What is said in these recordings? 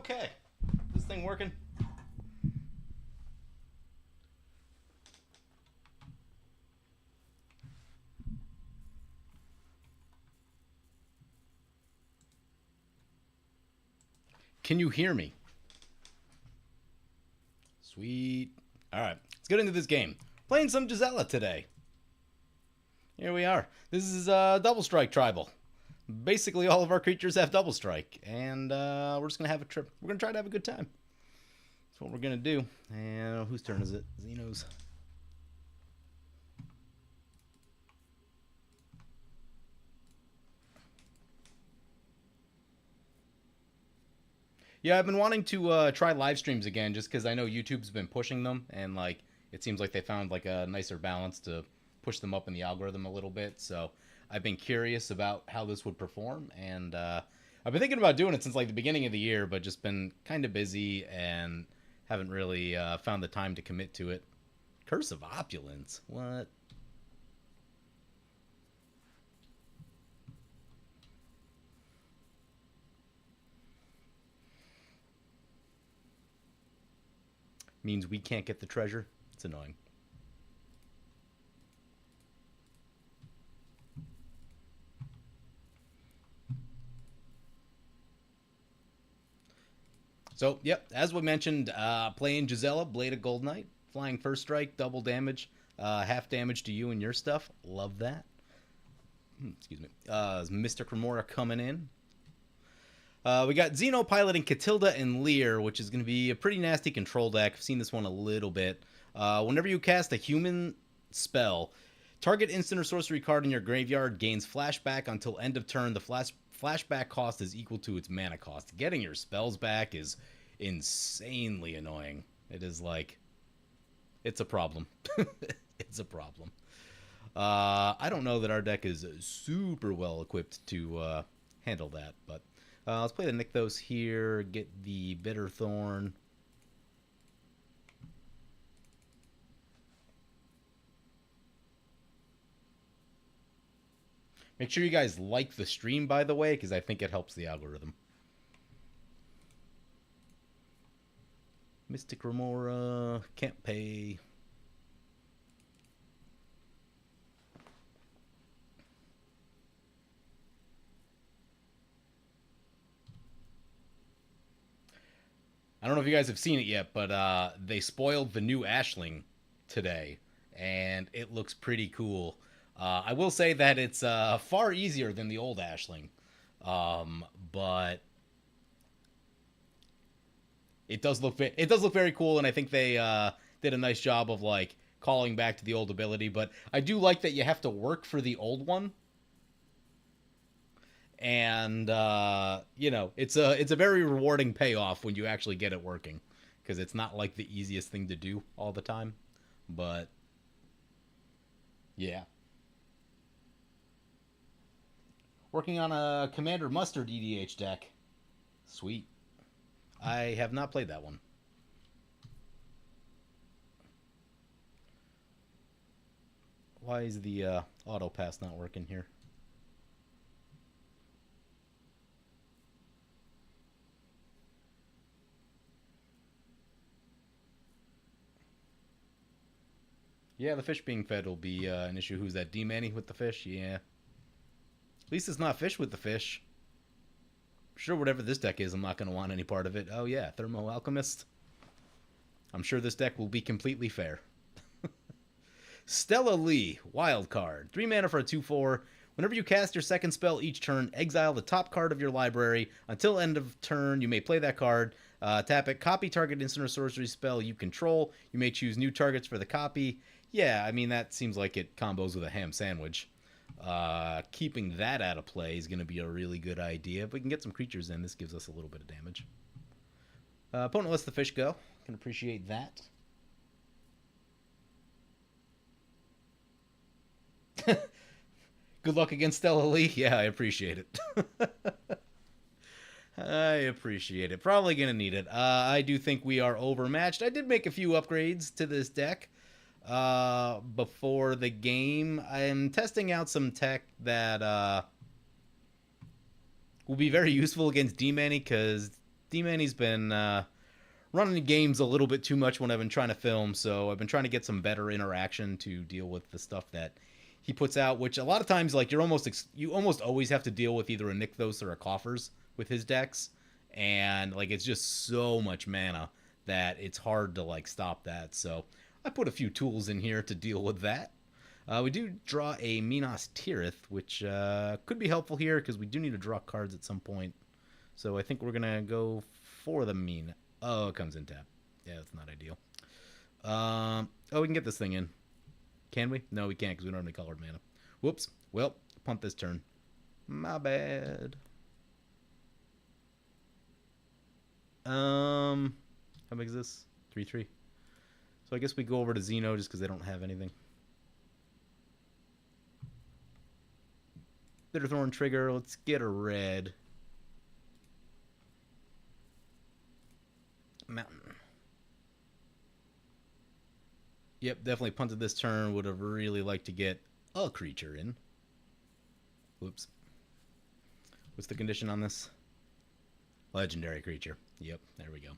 Okay. This thing working? Can you hear me? Sweet. Alright, let's get into this game. Playing some Gisela today. Here we are. This is Double Strike Tribal. Basically, all of our creatures have Double Strike. And we're just going to have a trip. We're going to try to have a good time. That's what we're going to do. And whose turn is it? Xeno's. Yeah, I've been wanting to try live streams again just because I know YouTube's been pushing them. And, like, it seems like they found, like, a nicer balance to push them up in the algorithm a little bit. So I've been curious about how this would perform. And I've been thinking about doing it since, like, the beginning of the year, but just been kind of busy and haven't really found the time to commit to it. Curse of Opulence? What? Means we can't get the treasure? It's annoying. So, yep, as we mentioned, playing Gisela, Blade of Gold Knight, flying first strike, double damage, half damage to you and your stuff. Love that. Excuse me. Mystic Remora coming in. We got Xeno piloting Catilda and Lear, which is going to be a pretty nasty control deck. I've seen this one a little bit. Whenever you cast a human spell, target instant or sorcery card in your graveyard gains flashback until end of turn. The flashback cost is equal to its mana cost. Getting your spells back is insanely annoying. It is like, it's a problem. It's a problem. I don't know that our deck is super well equipped to handle that, but let's play the Nykthos here, get the Bitter Thorn. Make sure you guys like the stream, by the way, because I think it helps the algorithm. Mystic Remora, can't pay. I don't know if you guys have seen it yet, but they spoiled the new Ashling today, and it looks pretty cool. I will say that it's far easier than the old Ashling, but it does look very cool, and I think they did a nice job of like calling back to the old ability. But I do like that you have to work for the old one. And you know, it's a very rewarding payoff when you actually get it working, because it's not like the easiest thing to do all the time, but yeah. Working on a Commander Mustard EDH deck. Sweet. I have not played that one. Why is the auto pass not working here? Yeah, the fish being fed will be an issue. Who's that? D-Manny with the fish? Yeah. At least it's not fish with the fish. Sure, whatever this deck is, I'm not going to want any part of it. Oh yeah, Thermo Alchemist. I'm sure this deck will be completely fair. Stella Lee, wild card. 3 mana for a 2/4. Whenever you cast your second spell each turn, exile the top card of your library. Until end of turn, you may play that card. Tap it. Copy target instant or sorcery spell you control. You may choose new targets for the copy. Yeah, I mean, that seems like it combos with a ham sandwich. Keeping that out of play is going to be a really good idea. If we can get some creatures in, this gives us a little bit of damage. Opponent lets the fish go. Can appreciate that. Good luck against Stella Lee. Yeah, I appreciate it. I appreciate it. Probably going to need it. I do think we are overmatched. I did make a few upgrades to this deck before the game. I'm testing out some tech that will be very useful against D-Manny, because D-Manny's been running the games a little bit too much when I've been trying to film, so I've been trying to get some better interaction to deal with the stuff that he puts out, which a lot of times, like, you almost always have to deal with either a Nykthos or a Coffers with his decks, and, like, it's just so much mana that it's hard to, like, stop that. So I put a few tools in here to deal with that. We do draw a Minas Tirith, which could be helpful here because we do need to draw cards at some point. So I think we're going to go for the Mina. Oh, it comes in tap. Yeah, that's not ideal. Oh, we can get this thing in. Can we? No, we can't because we don't have any colored mana. Whoops. Well, punt this turn. My bad. How big is this? 3/3. So I guess we go over to Xeno just because they don't have anything. Bitterthorn trigger. Let's get a red. Mountain. Yep, definitely punted this turn. Would have really liked to get a creature in. Whoops. What's the condition on this? Legendary creature. Yep, there we go.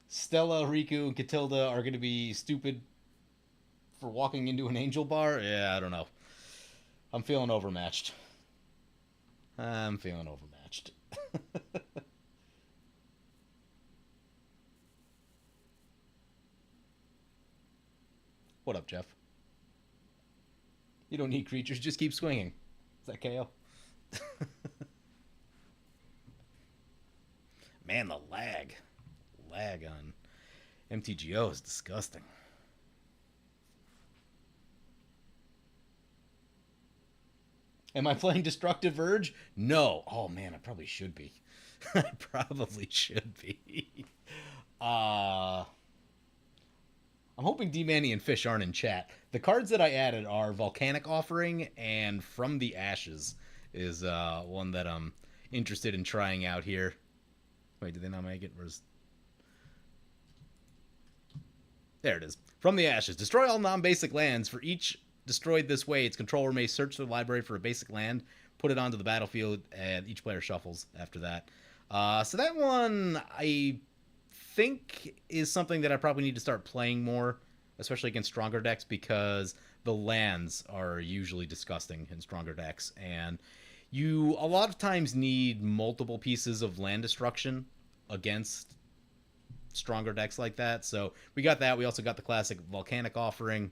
Stella, Riku, and Catilda are going to be stupid for walking into an angel bar? Yeah, I don't know. I'm feeling overmatched. I'm feeling overmatched. What up, Jeff? You don't need creatures, just keep swinging. Is that KO? Man, the lag. Lag on MTGO is disgusting. Am I playing Destructive Urge? No. Oh, man, I probably should be. I probably should be. I'm hoping D-Manny and Fish aren't in chat. The cards that I added are Volcanic Offering and From the Ashes is one that I'm interested in trying out here. Wait, did they not make it? Where's... There it is. From the Ashes. Destroy all non-basic lands. For each destroyed this way, its controller may search the library for a basic land, put it onto the battlefield, and each player shuffles after that. So that one, I think, is something that I probably need to start playing more, especially against stronger decks, because the lands are usually disgusting in stronger decks, and you a lot of times need multiple pieces of land destruction against stronger decks like that. So we got that. We also got the classic Volcanic Offering,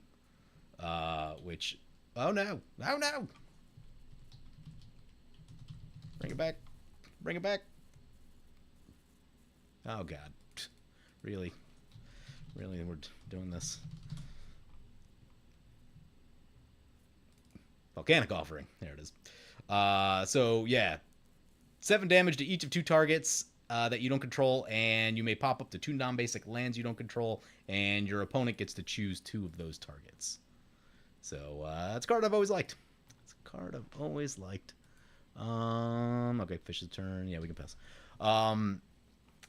which... Oh, no. Oh, no. Bring it back. Bring it back. Oh, God. Really? Really, we're doing this. Volcanic Offering. There it is. So, yeah. 7 damage to each of 2 targets that you don't control, and you may pop up to 2 non-basic lands you don't control, and your opponent gets to choose 2 of those targets. So, that's a card I've always liked. It's a card I've always liked. Okay, Fish's turn. Yeah, we can pass.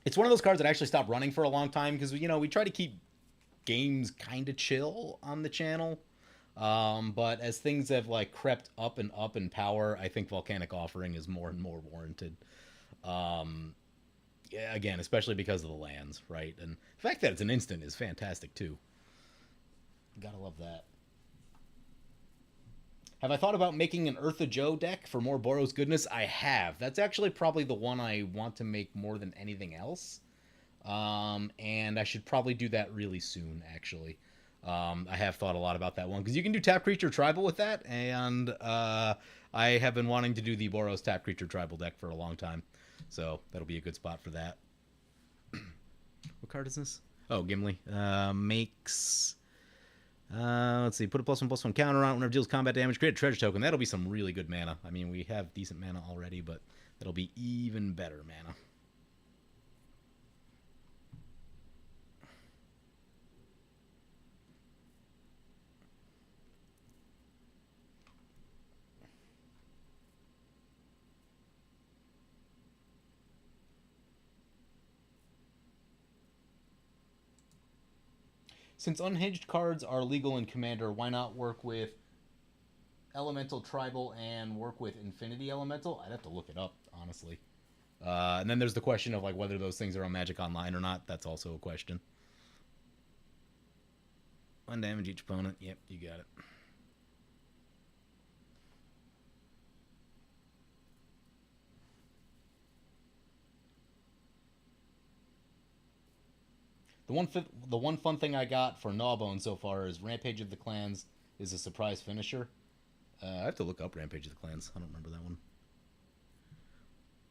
It's one of those cards that actually stopped running for a long time because, you know, we try to keep games kind of chill on the channel. But as things have, like, crept up in power, I think Volcanic Offering is more and more warranted. Yeah, again, especially because of the lands, right? And the fact that it's an instant is fantastic, too. Gotta love that. Have I thought about making an Eartha Joe deck for more Boros goodness? I have. That's actually probably the one I want to make more than anything else. And I should probably do that really soon, actually. I have thought a lot about that one, because you can do Tap Creature Tribal with that, and I have been wanting to do the Boros Tap Creature Tribal deck for a long time. So that'll be a good spot for that. What card is this? Oh, Gimli. Makes... let's see. Put a +1/+1 counter on it whenever it deals combat damage. Create a treasure token. That'll be some really good mana. I mean, we have decent mana already, but that'll be even better mana. Since unhinged cards are legal in Commander, why not work with Elemental Tribal and work with Infinity Elemental? I'd have to look it up, honestly. And then there's the question of like whether those things are on Magic Online or not. That's also a question. 1 damage each opponent. Yep, you got it. The one fun thing I got for Gnawbone so far is Rampage of the Clans is a surprise finisher. I have to look up Rampage of the Clans. I don't remember that one.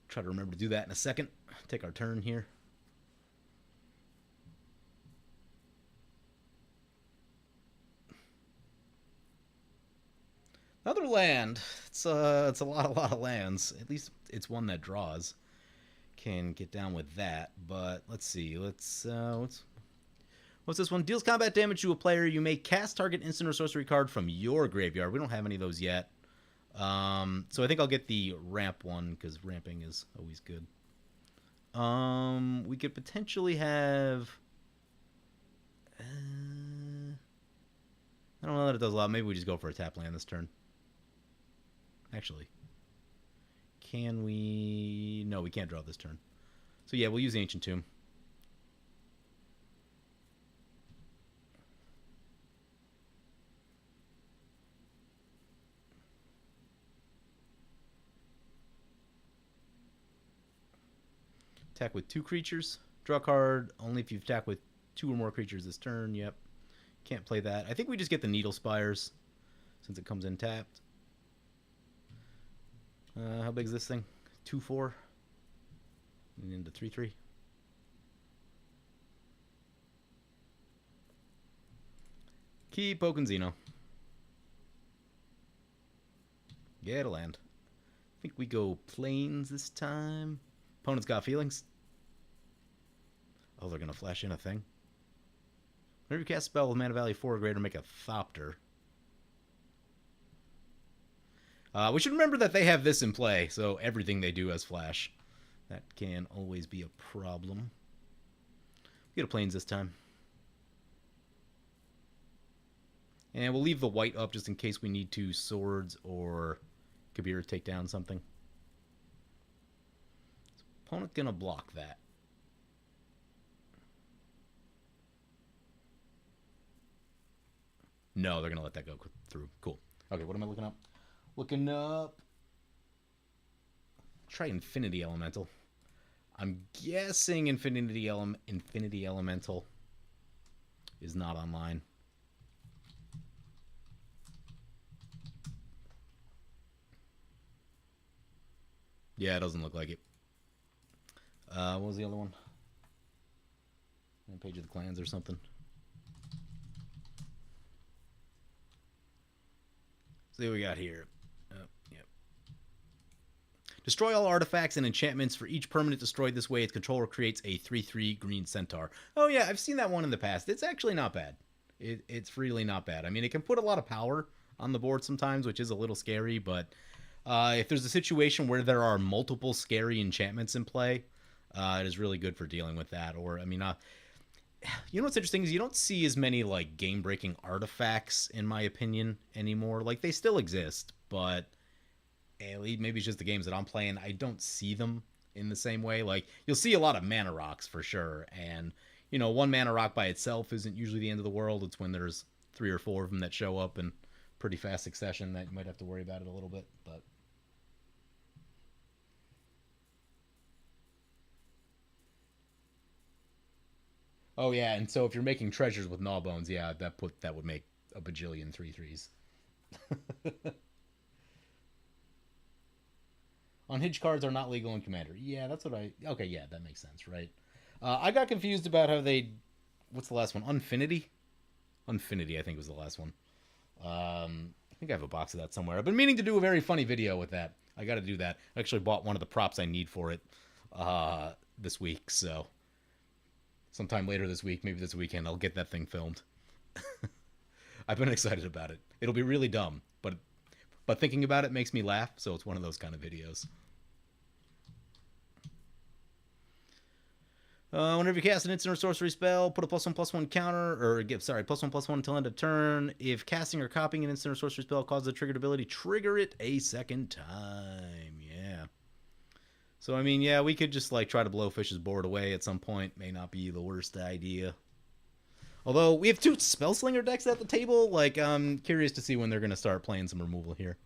Try to remember to do that in a second. Take our turn here. Another land. It's a lot of lands. At least it's one that draws. Can get down with that, but let's see. What's this one? Deals combat damage to a player. You may cast target instant or sorcery card from your graveyard. We don't have any of those yet. So I think I'll get the ramp one because ramping is always good. We could potentially have. I don't know that it does a lot. Maybe we just go for a tap land this turn. Actually, can we? No, we can't draw this turn. So yeah, we'll use the Ancient Tomb. Attack with 2 creatures. Draw a card only if you attack with 2 or more creatures this turn. Yep. Can't play that. I think we just get the Needle Spires since it comes in tapped. How big is this thing? 2/4. And into 3/3. Keep poking Xeno. Get a land. I think we go plains this time. Opponent's got feelings. Oh, they're going to flash in a thing. Whenever you cast a spell with mana value 4 or greater, make a Thopter. We should remember that they have this in play, so everything they do has flash. That can always be a problem. We get a plains this time. And we'll leave the white up just in case we need to swords or Kabir take down something. Opponent's going to block that. No, they're going to let that go through. Cool. Okay, what am I looking up? Looking up. Try Infinity Elemental. I'm guessing Infinity Elemental is not online. Yeah, it doesn't look like it. What was the other one? Page of the Clans or something. See what we got here. Yep. Destroy all artifacts and enchantments. For each permanent destroyed this way, its controller creates a 3/3 green centaur. Oh yeah, I've seen that one in the past. It's actually not bad. It's really not bad. I mean, it can put a lot of power on the board sometimes, which is a little scary, but if there's a situation where there are multiple scary enchantments in play, it is really good for dealing with that. Or, I mean, you know what's interesting is you don't see as many like game-breaking artifacts, in my opinion, anymore. Like, they still exist, but maybe it's just the games that I'm playing. I don't see them in the same way. Like, you'll see a lot of mana rocks for sure, and you know, 1 mana rock by itself isn't usually the end of the world. It's when there's 3 or 4 of them that show up in pretty fast succession that you might have to worry about it a little bit, but. Oh yeah, and so if you're making treasures with Gnawbones, yeah, that would make a bajillion 3/3s. Unhinged cards are not legal in Commander. Yeah, that's what I. Okay, yeah, that makes sense, right? I got confused about how they. What's the last one? Unfinity? Unfinity, I think was the last one. I think I have a box of that somewhere. I've been meaning to do a very funny video with that. I got to do that. I actually bought one of the props I need for it this week, so sometime later this week, maybe this weekend, I'll get that thing filmed. I've been excited about it. It'll be really dumb, but thinking about it makes me laugh, so it's one of those kind of videos. Whenever you cast an instant or sorcery spell, put a +1/+1 counter, or give, sorry, +1/+1 until end of turn. If casting or copying an instant or sorcery spell causes a triggered ability, trigger it a second time. Yeah. So, I mean, yeah, we could just, like, try to blow Fish's board away at some point. May not be the worst idea. Although, we have two Spellslinger decks at the table. Like, I'm curious to see when they're going to start playing some removal here.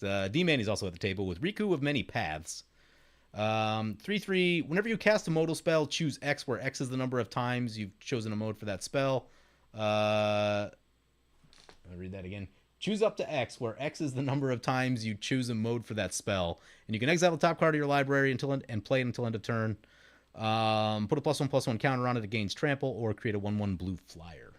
D-Man is also at the table with Riku of Many Paths. 3/3. Whenever you cast a modal spell, choose X, where X is the number of times you've chosen a mode for that spell. I'll read that again. Choose up to X, where X is the number of times you choose a mode for that spell. And you can exile the top card of your library and play it until end of turn. Put a +1/+1 counter on it, it gains trample, or create a 1/1 blue flyer.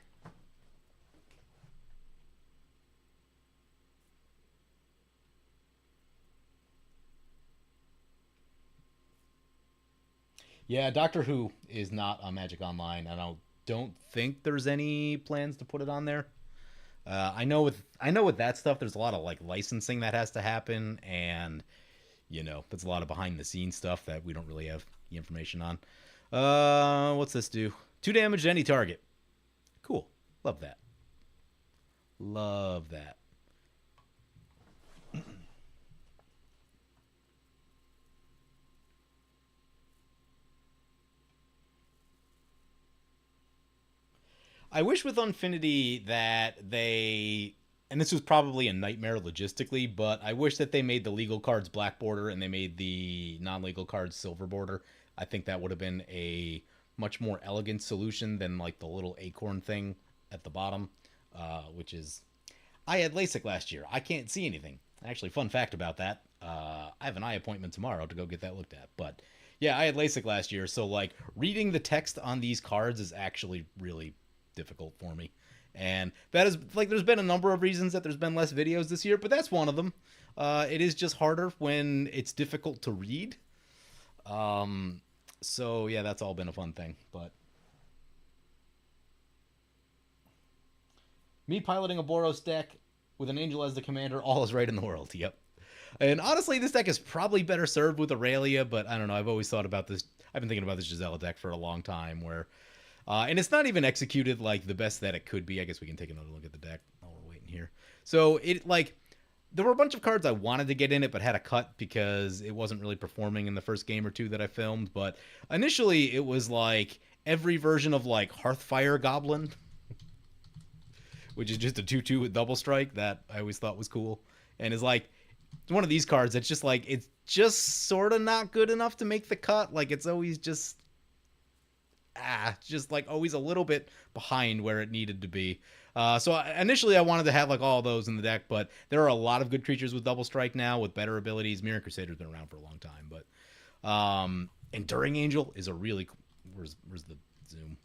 Yeah, Doctor Who is not on Magic Online, and I don't think there's any plans to put it on there. I know with that stuff, there's a lot of like licensing that has to happen, and that's a lot of behind the scenes stuff that we don't really have the information on. What's this do? 2 damage to any target. Cool. Love that. Love that. I wish with Unfinity that they, and this was probably a nightmare logistically, but I wish that they made the legal cards black border and they made the non-legal cards silver border. I think that would have been a much more elegant solution than like the little acorn thing at the bottom, which is, I had LASIK last year. I can't see anything. Actually, fun fact about that, I have an eye appointment tomorrow to go get that looked at. But yeah, I had LASIK last year, so like reading the text on these cards is actually really difficult for me. And that is like, there's been a number of reasons that there's been less videos this year, but that's one of them. It is just harder when it's difficult to read. So yeah, that's all been a fun thing. But me piloting a Boros deck with an Angel as the commander, all is right in the world. Yep. And honestly, this deck is probably better served with Aurelia, but I don't know. I've always thought about this. I've been thinking about this Gisela deck for a long time, where and it's not even executed like the best that it could be. I guess we can take another look at the deck while we're waiting here. So it like, there were a bunch of cards I wanted to get in it, but had a cut because it wasn't really performing in the first game or two that I filmed. But initially, it was like every version of like Hearthfire Goblin, which is just a 2/2 with double strike that I always thought was cool, and is like one of these cards that's just like, it's just sort of not good enough to make the cut. Like, it's always just like always a little bit behind where it needed to be. So initially I wanted to have like all those in the deck, but there are a lot of good creatures with double strike now with better abilities. Mirror Crusader's been around for a long time, but Enduring Angel is a really, where's the zoom?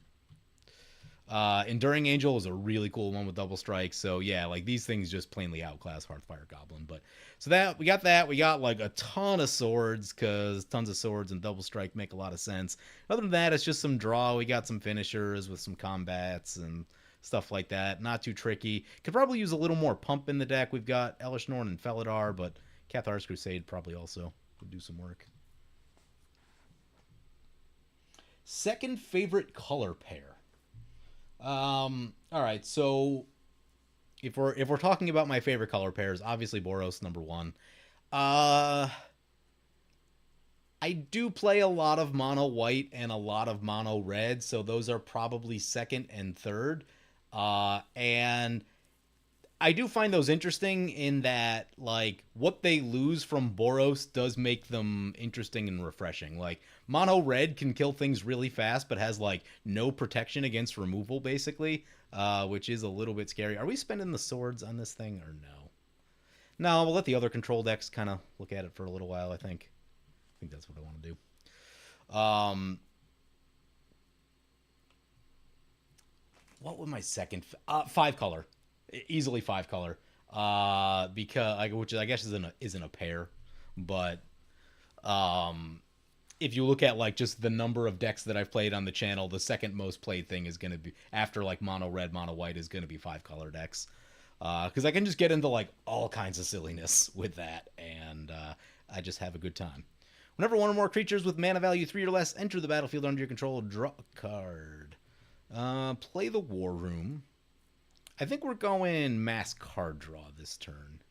Enduring Angel is a really cool one with double strike. So yeah, like these things just plainly outclass Hearthfire Goblin. But so that we got like a ton of swords, because tons of swords and double strike make a lot of sense. Other than that, it's just some draw. We got some finishers with some combats and stuff like that. Not too tricky. Could probably use a little more pump in the deck. We've got Elish Norn and Felidar, but Cathar's Crusade probably also would do some work. Second favorite color pair. All right. So if we're talking about my favorite color pairs, obviously Boros number one. Uh, I do play a lot of mono white and a lot of mono red, so those are probably second and third. And I do find those interesting in that, like, what they lose from Boros does make them interesting and refreshing. Like, Mono Red can kill things really fast, but has, like, no protection against removal, basically, which is a little bit scary. Are we spending the swords on this thing, or no? No, we'll let the other control decks kind of look at it for a little while, I think. I think that's what I want to do. What would my second... five color. Easily five color, because which I guess isn't a pair, but if you look at like just the number of decks that I've played on the channel, the second most played thing is going to be, after like mono red, mono white, is going to be five color decks, because I can just get into like all kinds of silliness with that, and I just have a good time. Whenever one or more creatures with mana value 3 or less enter the battlefield under your control, draw a card. Play the War Room. I think we're going mass card draw this turn.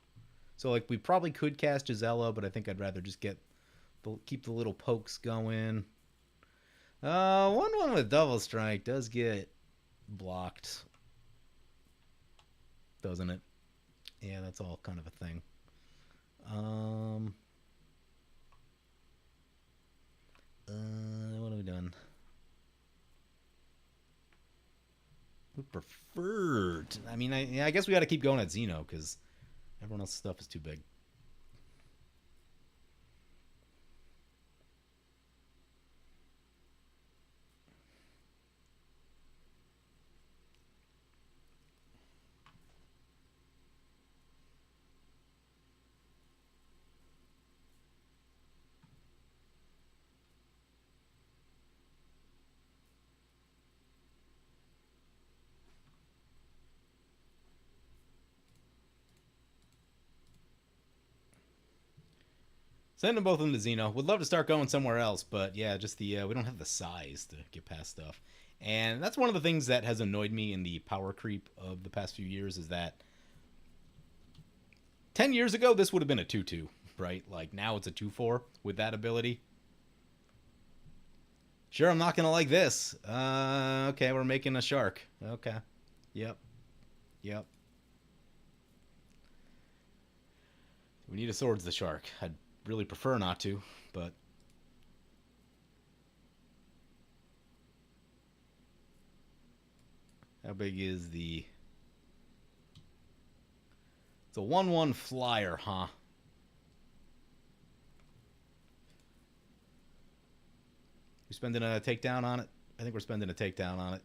So, like, we probably could cast Gisela, but I think I'd rather just keep the little pokes going. 1/1 with Double Strike does get blocked, doesn't it? Yeah, that's all kind of a thing. What have we done? We preferred. I mean, I guess we got to keep going at Xeno because everyone else's stuff is too big. Send them both into Xeno. Would love to start going somewhere else, but yeah, just we don't have the size to get past stuff. And that's one of the things that has annoyed me in the power creep of the past few years is that 10 years ago, this would have been a 2-2, right? Like, now it's a 2-4 with that ability. Sure, I'm not going to like this. Okay, we're making a shark. Okay. Yep. We need a Swords the Shark. I'd really prefer not to, but how big is the... It's a 1/1 flyer, huh? We spending a takedown on it? I think we're spending a takedown on it.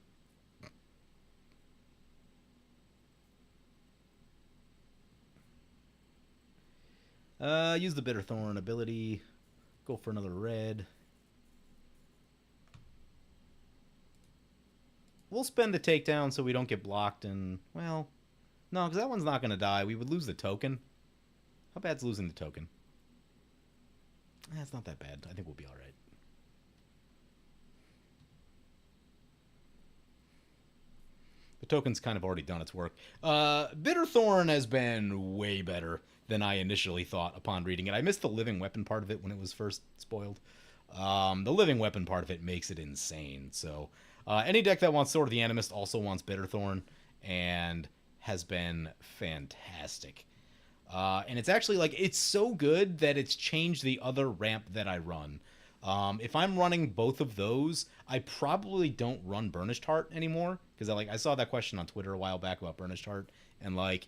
Use the Bitterthorn ability. Go for another red. We'll spend the takedown so we don't get blocked and, well, no, because that one's not going to die. We would lose the token. How bad's losing the token? It's not that bad. I think we'll be all right. The token's kind of already done its work. Bitterthorn has been way better than I initially thought upon reading it. I missed the living weapon part of it when it was first spoiled. The living weapon part of it makes it insane. So any deck that wants Sword of the Animist also wants Bitterthorn and has been fantastic. And it's actually like, it's so good that it's changed the other ramp that I run. If I'm running both of those, I probably don't run Burnished Heart anymore because I saw that question on Twitter a while back about Burnished Heart and like,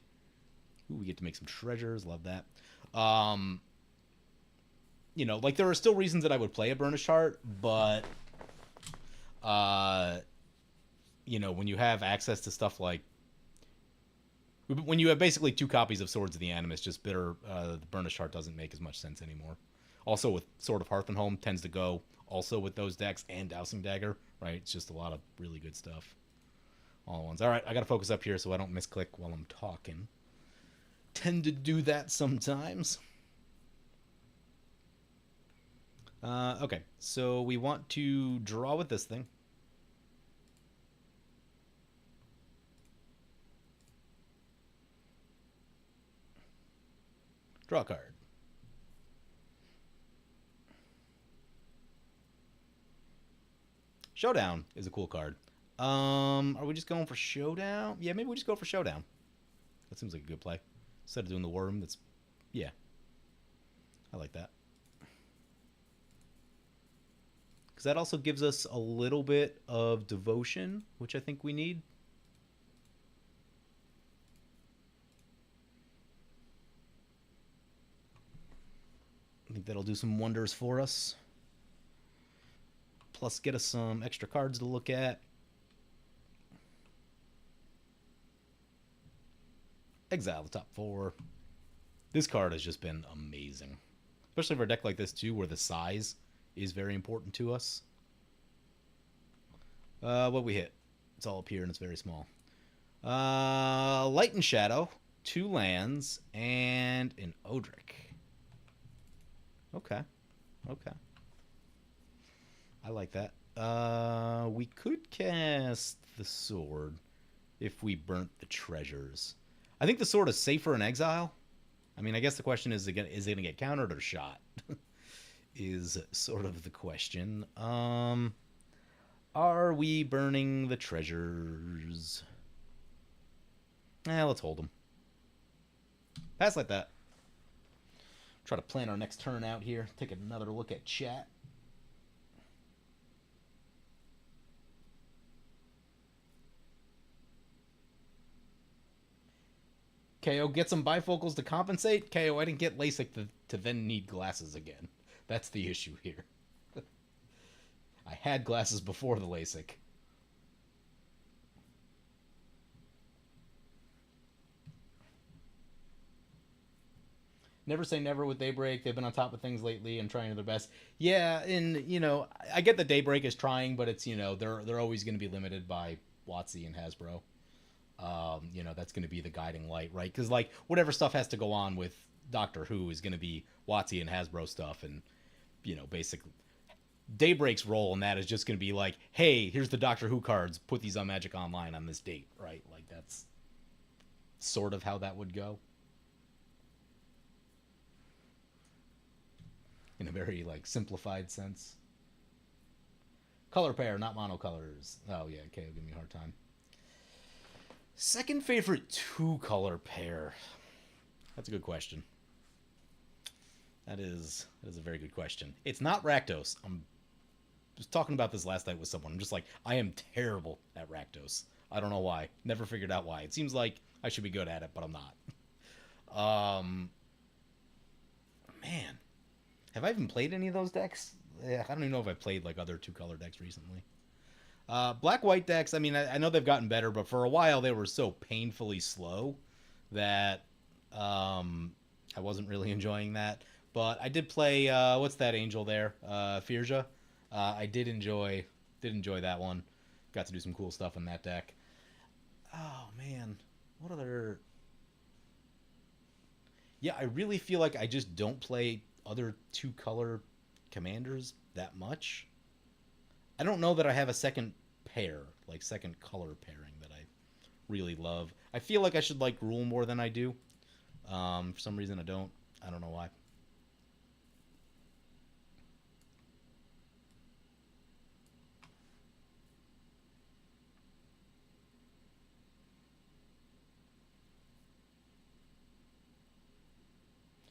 ooh, we get to make some treasures, love that. You know, like there are still reasons that I would play a Burnished Heart, but you know, when you have access to stuff like when you have basically 2 copies of Swords of the Animist, just the Burnished Heart doesn't make as much sense anymore. Also with Sword of Hearth and Home tends to go also with those decks and Dowsing Dagger, right? It's just a lot of really good stuff. All at once. All right, I got to focus up here so I don't misclick while I'm talking. Tend to do that sometimes. Okay, so we want to draw with this thing. Draw a card. Showdown is a cool card. Are we just going for Showdown? Yeah, maybe we just go for Showdown. That seems like a good play. Instead of doing the Worm, that's... Yeah. I like that. Because that also gives us a little bit of Devotion, which I think we need. I think that'll do some wonders for us. Plus get us some extra cards to look at. Exile the top 4. This card has just been amazing. Especially for a deck like this too, where the size is very important to us. What we hit? It's all up here and it's very small. Light and Shadow, 2 lands, and an Odric. Okay. Okay. I like that. We could cast the sword if we burnt the treasures. I think the sword is safer in exile. I mean, I guess the question is, is it gonna get countered or shot? Is sort of the question. Are we burning the treasures? Let's hold them. Pass like that. Try to plan our next turn out here. Take another look at chat. KO, get some bifocals to compensate. KO, I didn't get LASIK to then need glasses again. That's the issue here. I had glasses before the LASIK. Never say never with Daybreak. They've been on top of things lately and trying their best. Yeah, and I get that Daybreak is trying, but it's they're always going to be limited by WotC and Hasbro. That's going to be the guiding light, right? Because like whatever stuff has to go on with Doctor Who is going to be WotC and Hasbro stuff, and basically Daybreak's role in that is just going to be like, hey, here's the Doctor Who cards. Put these on Magic Online on this date, right? Like that's sort of how that would go. In a very like simplified sense. Color pair, not monocolors. Oh yeah, okay, give me a hard time. Second favorite two color pair. That's a good question. That is a very good question. It's not Rakdos. I was talking about this last night with someone. I'm just like, I am terrible at Rakdos. I don't know why. Never figured out why. It seems like I should be good at it, but I'm not. Man. Have I even played any of those decks? Yeah, I don't even know if I played like other two color decks recently. Black-white decks, I mean, I know they've gotten better, but for a while they were so painfully slow that I wasn't really enjoying that. But I did play, what's that angel there? Firja. I did enjoy that one. Got to do some cool stuff in that deck. Oh, man. What other... Yeah, I really feel like I just don't play other two color commanders that much. I don't know that I have a second pair, like second color pairing that I really love. I feel like I should like rule more than I do. For some reason I don't. I don't know why.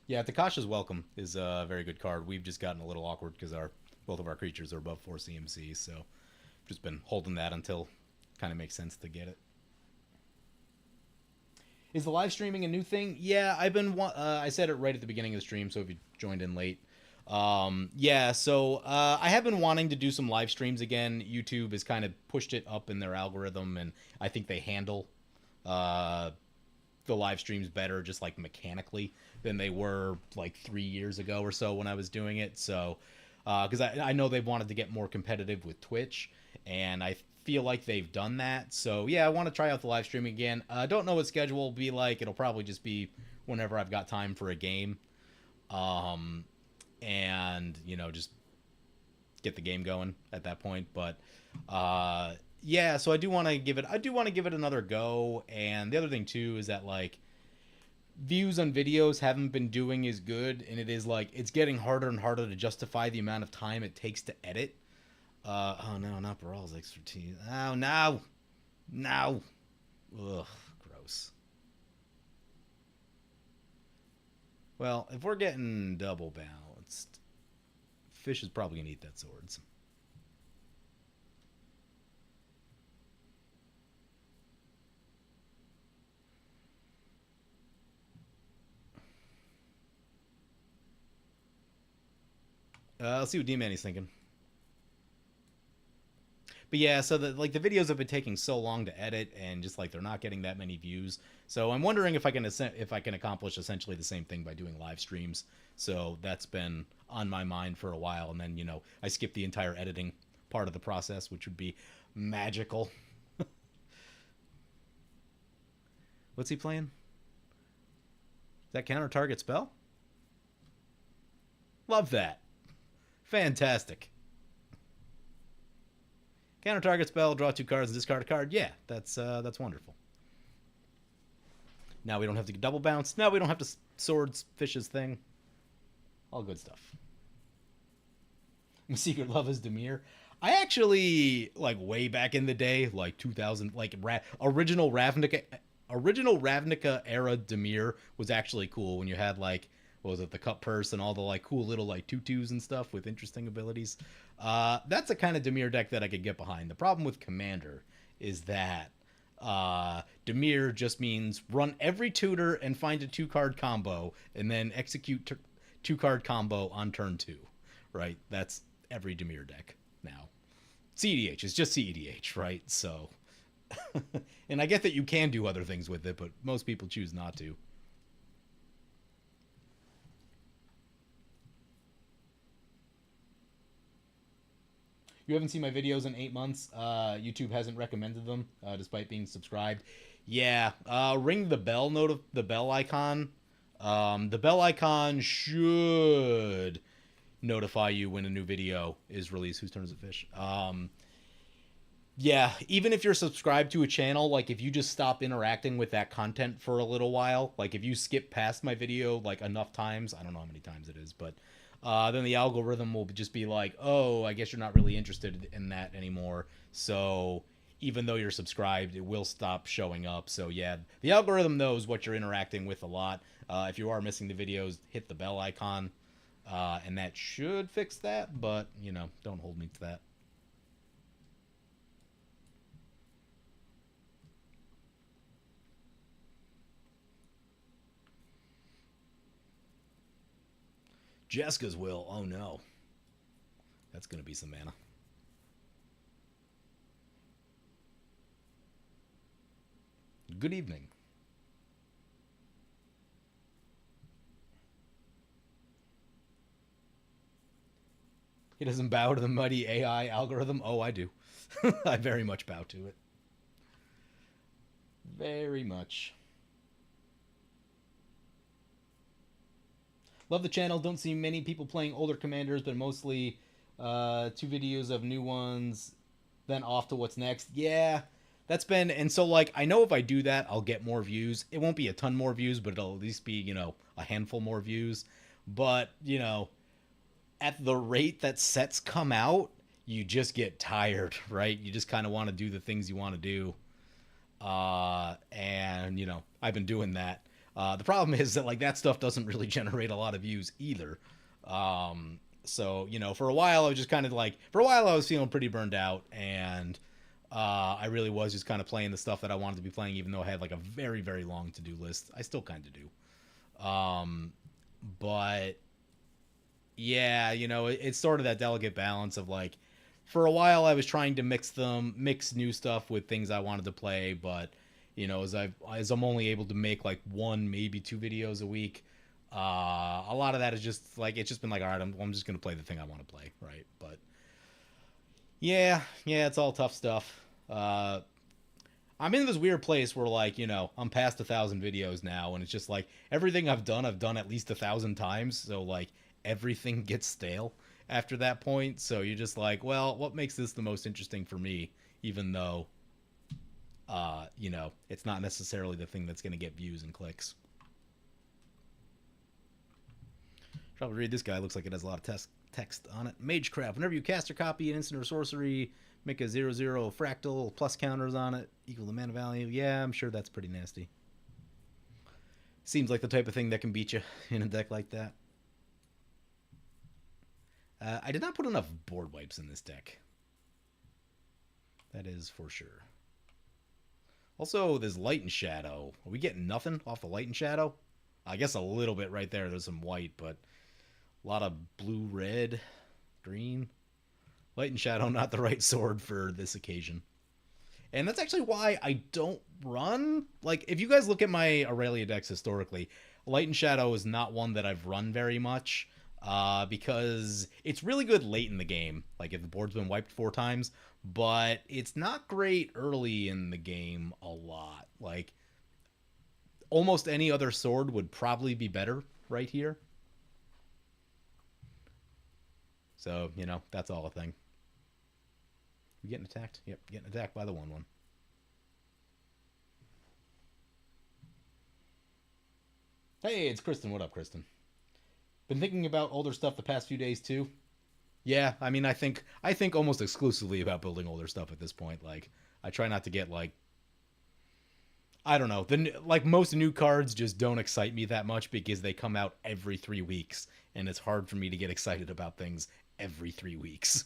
Yeah, Takasha's Welcome is a very good card. We've just gotten a little awkward because both of our creatures are above 4 CMC, so just been holding that until kind of makes sense to get it. Is the live streaming a new thing? Yeah, I've been. I said it right at the beginning of the stream, so if you joined in late, yeah. So I have been wanting to do some live streams again. YouTube has kind of pushed it up in their algorithm, and I think they handle the live streams better, just like mechanically, than they were like 3 years ago or so when I was doing it. So, because I know they've wanted to get more competitive with Twitch, and I feel like they've done that. So yeah, I want to try out the live streaming again. I don't know what schedule will be like. It'll probably just be whenever I've got time for a game, and just get the game going at that point. But yeah, so I do want to give it another go. And the other thing too is that like views on videos haven't been doing as good, and it is like it's getting harder and harder to justify the amount of time it takes to edit. Oh no, not Baral's expertise. Oh no, no, ugh, gross. Well, if we're getting double balanced, Fish is probably gonna eat that swords. Let's see what D-Manny's thinking. But yeah, so the videos have been taking so long to edit, and just like they're not getting that many views. So I'm wondering if I can accomplish essentially the same thing by doing live streams. So that's been on my mind for a while, and then I skip the entire editing part of the process, which would be magical. What's he playing? Is that counter target spell? Love that. Fantastic. Counter target spell, draw 2 cards, and discard a card. Yeah, that's wonderful. Now we don't have to double bounce. Now we don't have to swords fishes thing. All good stuff. My secret love is Demir. I actually like way back in the day, like 2000, like original Ravnica era Demir was actually cool when you had like what was it, the cut purse and all the like cool little like tutus and stuff with interesting abilities. That's a kind of Demir deck that I could get behind. The problem with Commander is that Demir just means run every tutor and find a 2 card combo and then execute 2 card combo on turn 2. Right? That's every Demir deck now. CEDH is just CEDH, right? So, and I get that you can do other things with it, but most people choose not to. You haven't seen my videos in 8 months. YouTube hasn't recommended them, despite being subscribed. Yeah, ring the bell the bell icon. The bell icon should notify you when a new video is released. Whose turn is it, fish? Yeah, even if you're subscribed to a channel, like if you just stop interacting with that content for a little while, like if you skip past my video like enough times, I don't know how many times it is, but then the algorithm will just be like, oh, I guess you're not really interested in that anymore. So even though you're subscribed, it will stop showing up. So yeah, the algorithm knows what you're interacting with a lot. If you are missing the videos, hit the bell icon, and that should fix that, but, you know, don't hold me to that. Jessica's will. Oh no. That's going to be some mana. Good evening. He doesn't bow to the muddy AI algorithm. Oh, I do. I very much bow to it. Very much. Love the channel. Don't see many people playing older commanders, but mostly 2 videos of new ones, then off to what's next. Yeah, that's been, and so like I know if I do that, I'll get more views. It won't be a ton more views, but it'll at least be, you know, a handful more views. But, you know, at the rate that sets come out, you just get tired, right? You just kind of want to do the things you want to do. And, you know, I've been doing that. The problem is that like that stuff doesn't really generate a lot of views either. So, you know, for a while I was just kind of like, for a while I was feeling pretty burned out, and I really was just kind of playing the stuff that I wanted to be playing, even though I had like a very, very long to-do list. I still kind of do. But yeah, you know, it's sort of that delicate balance of like, for a while I was trying to mix new stuff with things I wanted to play, but you know, as I'm only able to make like 1, maybe 2 videos a week, a lot of that is just like, it's just been like, all right, I'm just gonna play the thing I want to play, right? But yeah, it's all tough stuff. I'm in this weird place where like, you know, I'm past 1,000 videos now, and it's just like everything I've done at least 1,000 times, so like everything gets stale after that point. So you're just like, well, what makes this the most interesting for me, even though you know, it's not necessarily the thing that's going to get views and clicks. Probably read this guy. Looks like it has a lot of text on it. Magecraft. Whenever you cast or copy an instant or sorcery, make a 0/0 fractal, plus counters on it, equal the mana value. Yeah, I'm sure that's pretty nasty. Seems like the type of thing that can beat you in a deck like that. I did not put enough board wipes in this deck. That is for sure. Also, there's light and shadow. Are we getting nothing off the light and shadow? I guess a little bit right there. There's some white, but a lot of blue, red, green. Light and shadow, not the right sword for this occasion. And that's actually why I don't run. Like, if you guys look at my Aurelia decks historically, light and shadow is not one that I've run very much. Because it's really good late in the game, like if the board's been wiped 4 times, but it's not great early in the game a lot. Like, almost any other sword would probably be better right here. So, you know, that's all a thing. You getting attacked? Yep, getting attacked by the 1/1. Hey, it's Kristen. What up, Kristen? Been thinking about older stuff the past few days too. Yeah, I mean, I think almost exclusively about building older stuff at this point. Like, I try not to get like, I don't know, like most new cards just don't excite me that much because they come out every 3 weeks, and it's hard for me to get excited about things every 3 weeks.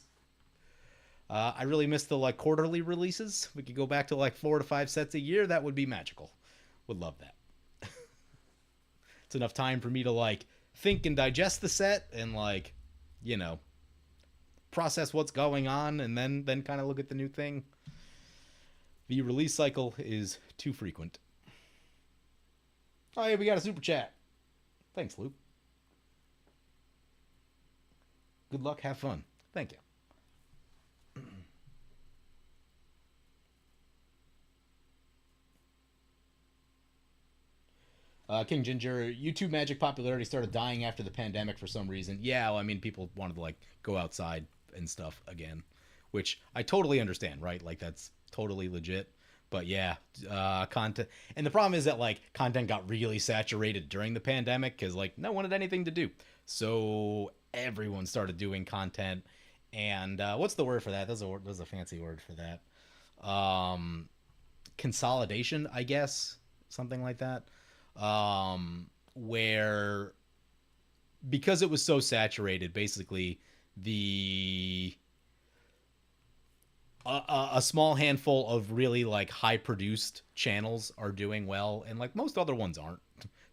I really miss the like quarterly releases. We could go back to like 4 to 5 sets a year. That would be magical. Would love that. It's enough time for me to like think and digest the set and like, you know, process what's going on and then kind of look at the new thing. The release cycle is too frequent. Oh, yeah, we got a super chat. Thanks, Luke. Good luck. Have fun. Thank you. King Ginger, YouTube Magic popularity started dying after the pandemic for some reason. Yeah, well, I mean, people wanted to like go outside and stuff again, which I totally understand, right? Like that's totally legit. But yeah, content, and the problem is that like content got really saturated during the pandemic because like no one had anything to do, so everyone started doing content. And what's the word for that? There's a fancy word for that. Consolidation, I guess, something like that. Where because it was so saturated, basically the a small handful of really like high produced channels are doing well, and like most other ones aren't,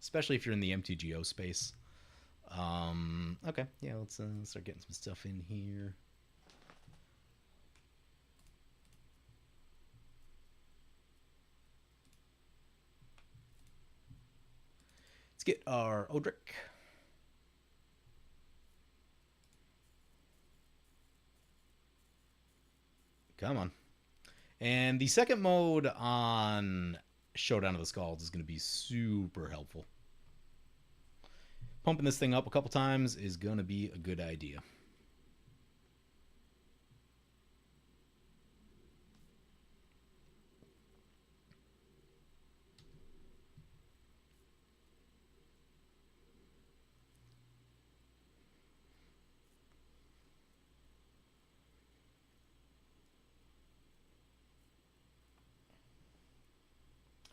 especially if you're in the MTGO space. Okay, yeah, let's start getting some stuff in here. Let's get our Odric. Come on. And the second mode on Showdown of the Skalds is going to be super helpful. Pumping this thing up a couple times is going to be a good idea.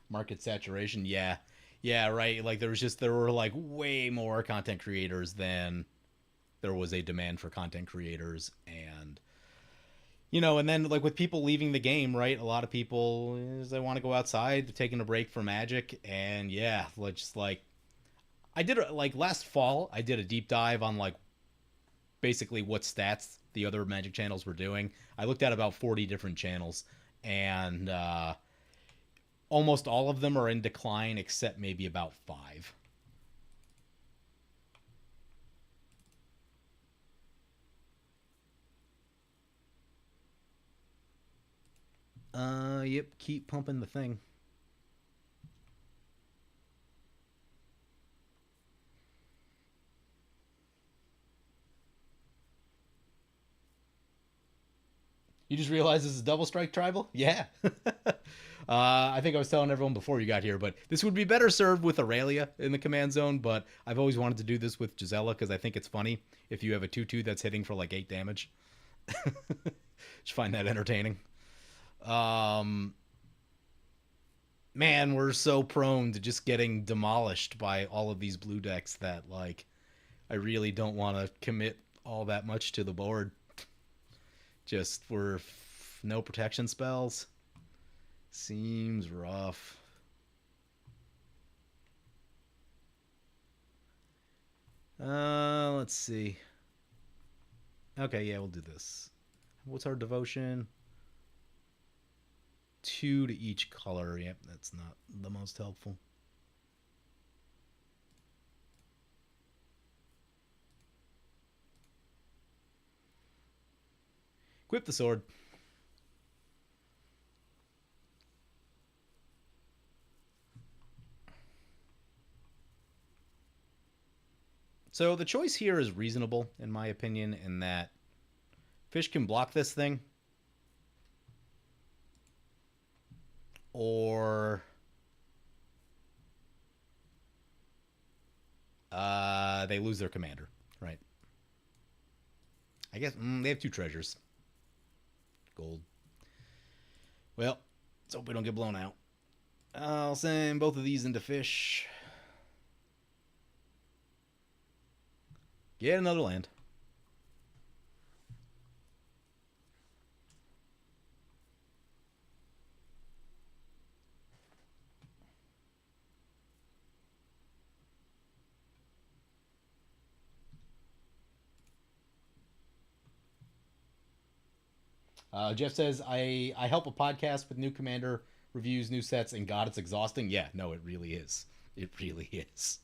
Market saturation, yeah. Yeah, right. Like there were like way more content creators than there was a demand for content creators, and you know, and then like with people leaving the game, right? A lot of people they want to go outside, they're taking a break from Magic, and yeah, just like I did like last fall, I did a deep dive on like basically what stats the other Magic channels were doing. I looked at about 40 different channels, and almost all of them are in decline except maybe about five. Yep, keep pumping the thing. You just realized this is Double Strike Tribal? Yeah. I think I was telling everyone before you got here, but this would be better served with Aurelia in the command zone, but I've always wanted to do this with Gisela because I think it's funny if you have a 2-2 that's hitting for like 8 damage. Just find that entertaining. Um, Man, we're so prone to just getting demolished by all of these blue decks that, like, I really don't want to commit all that much to the board. Just for no protection spells. Seems rough. Let's see. Okay, yeah, we'll do this. What's our devotion? 2 to each color. Yep, that's not the most helpful. Equip the sword. So the choice here is reasonable, in my opinion, in that Fish can block this thing, or they lose their commander, right? I guess they have two treasures. Gold. Well, let's hope we don't get blown out. I'll send both of these into fish. Get another land. Jeff says, I help a podcast with new commander reviews, new sets, and God, it's exhausting. Yeah, no, it really is. It really is.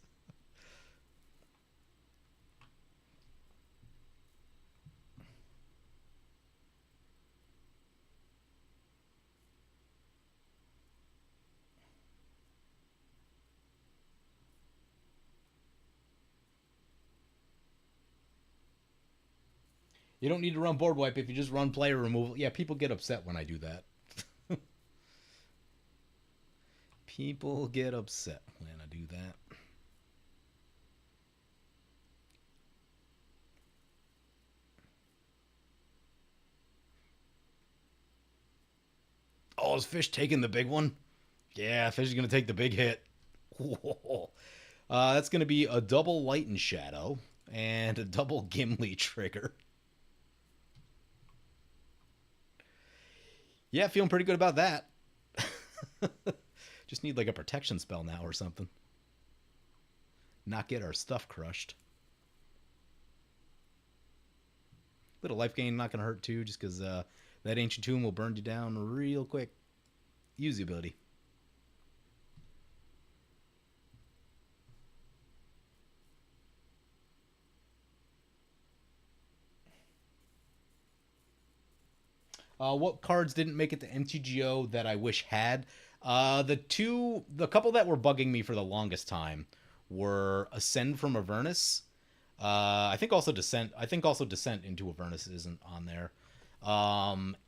You don't need to run board wipe if you just run player removal. Yeah, people get upset when I do that. People get upset when I do that. Oh, is Fish taking the big one? Yeah, Fish is going to take the big hit. Whoa. That's going to be a double Light and Shadow and a double Gimli trigger. Yeah, feeling pretty good about that. Just need like a protection spell now or something. Not get our stuff crushed. Little life gain not going to hurt too, just because that Ancient Tomb will burn you down real quick. Use the ability. What cards didn't make it to MTGO that I wish had? The couple that were bugging me for the longest time were Ascend from Avernus. I think also Descent. I think also Descent into Avernus isn't on there.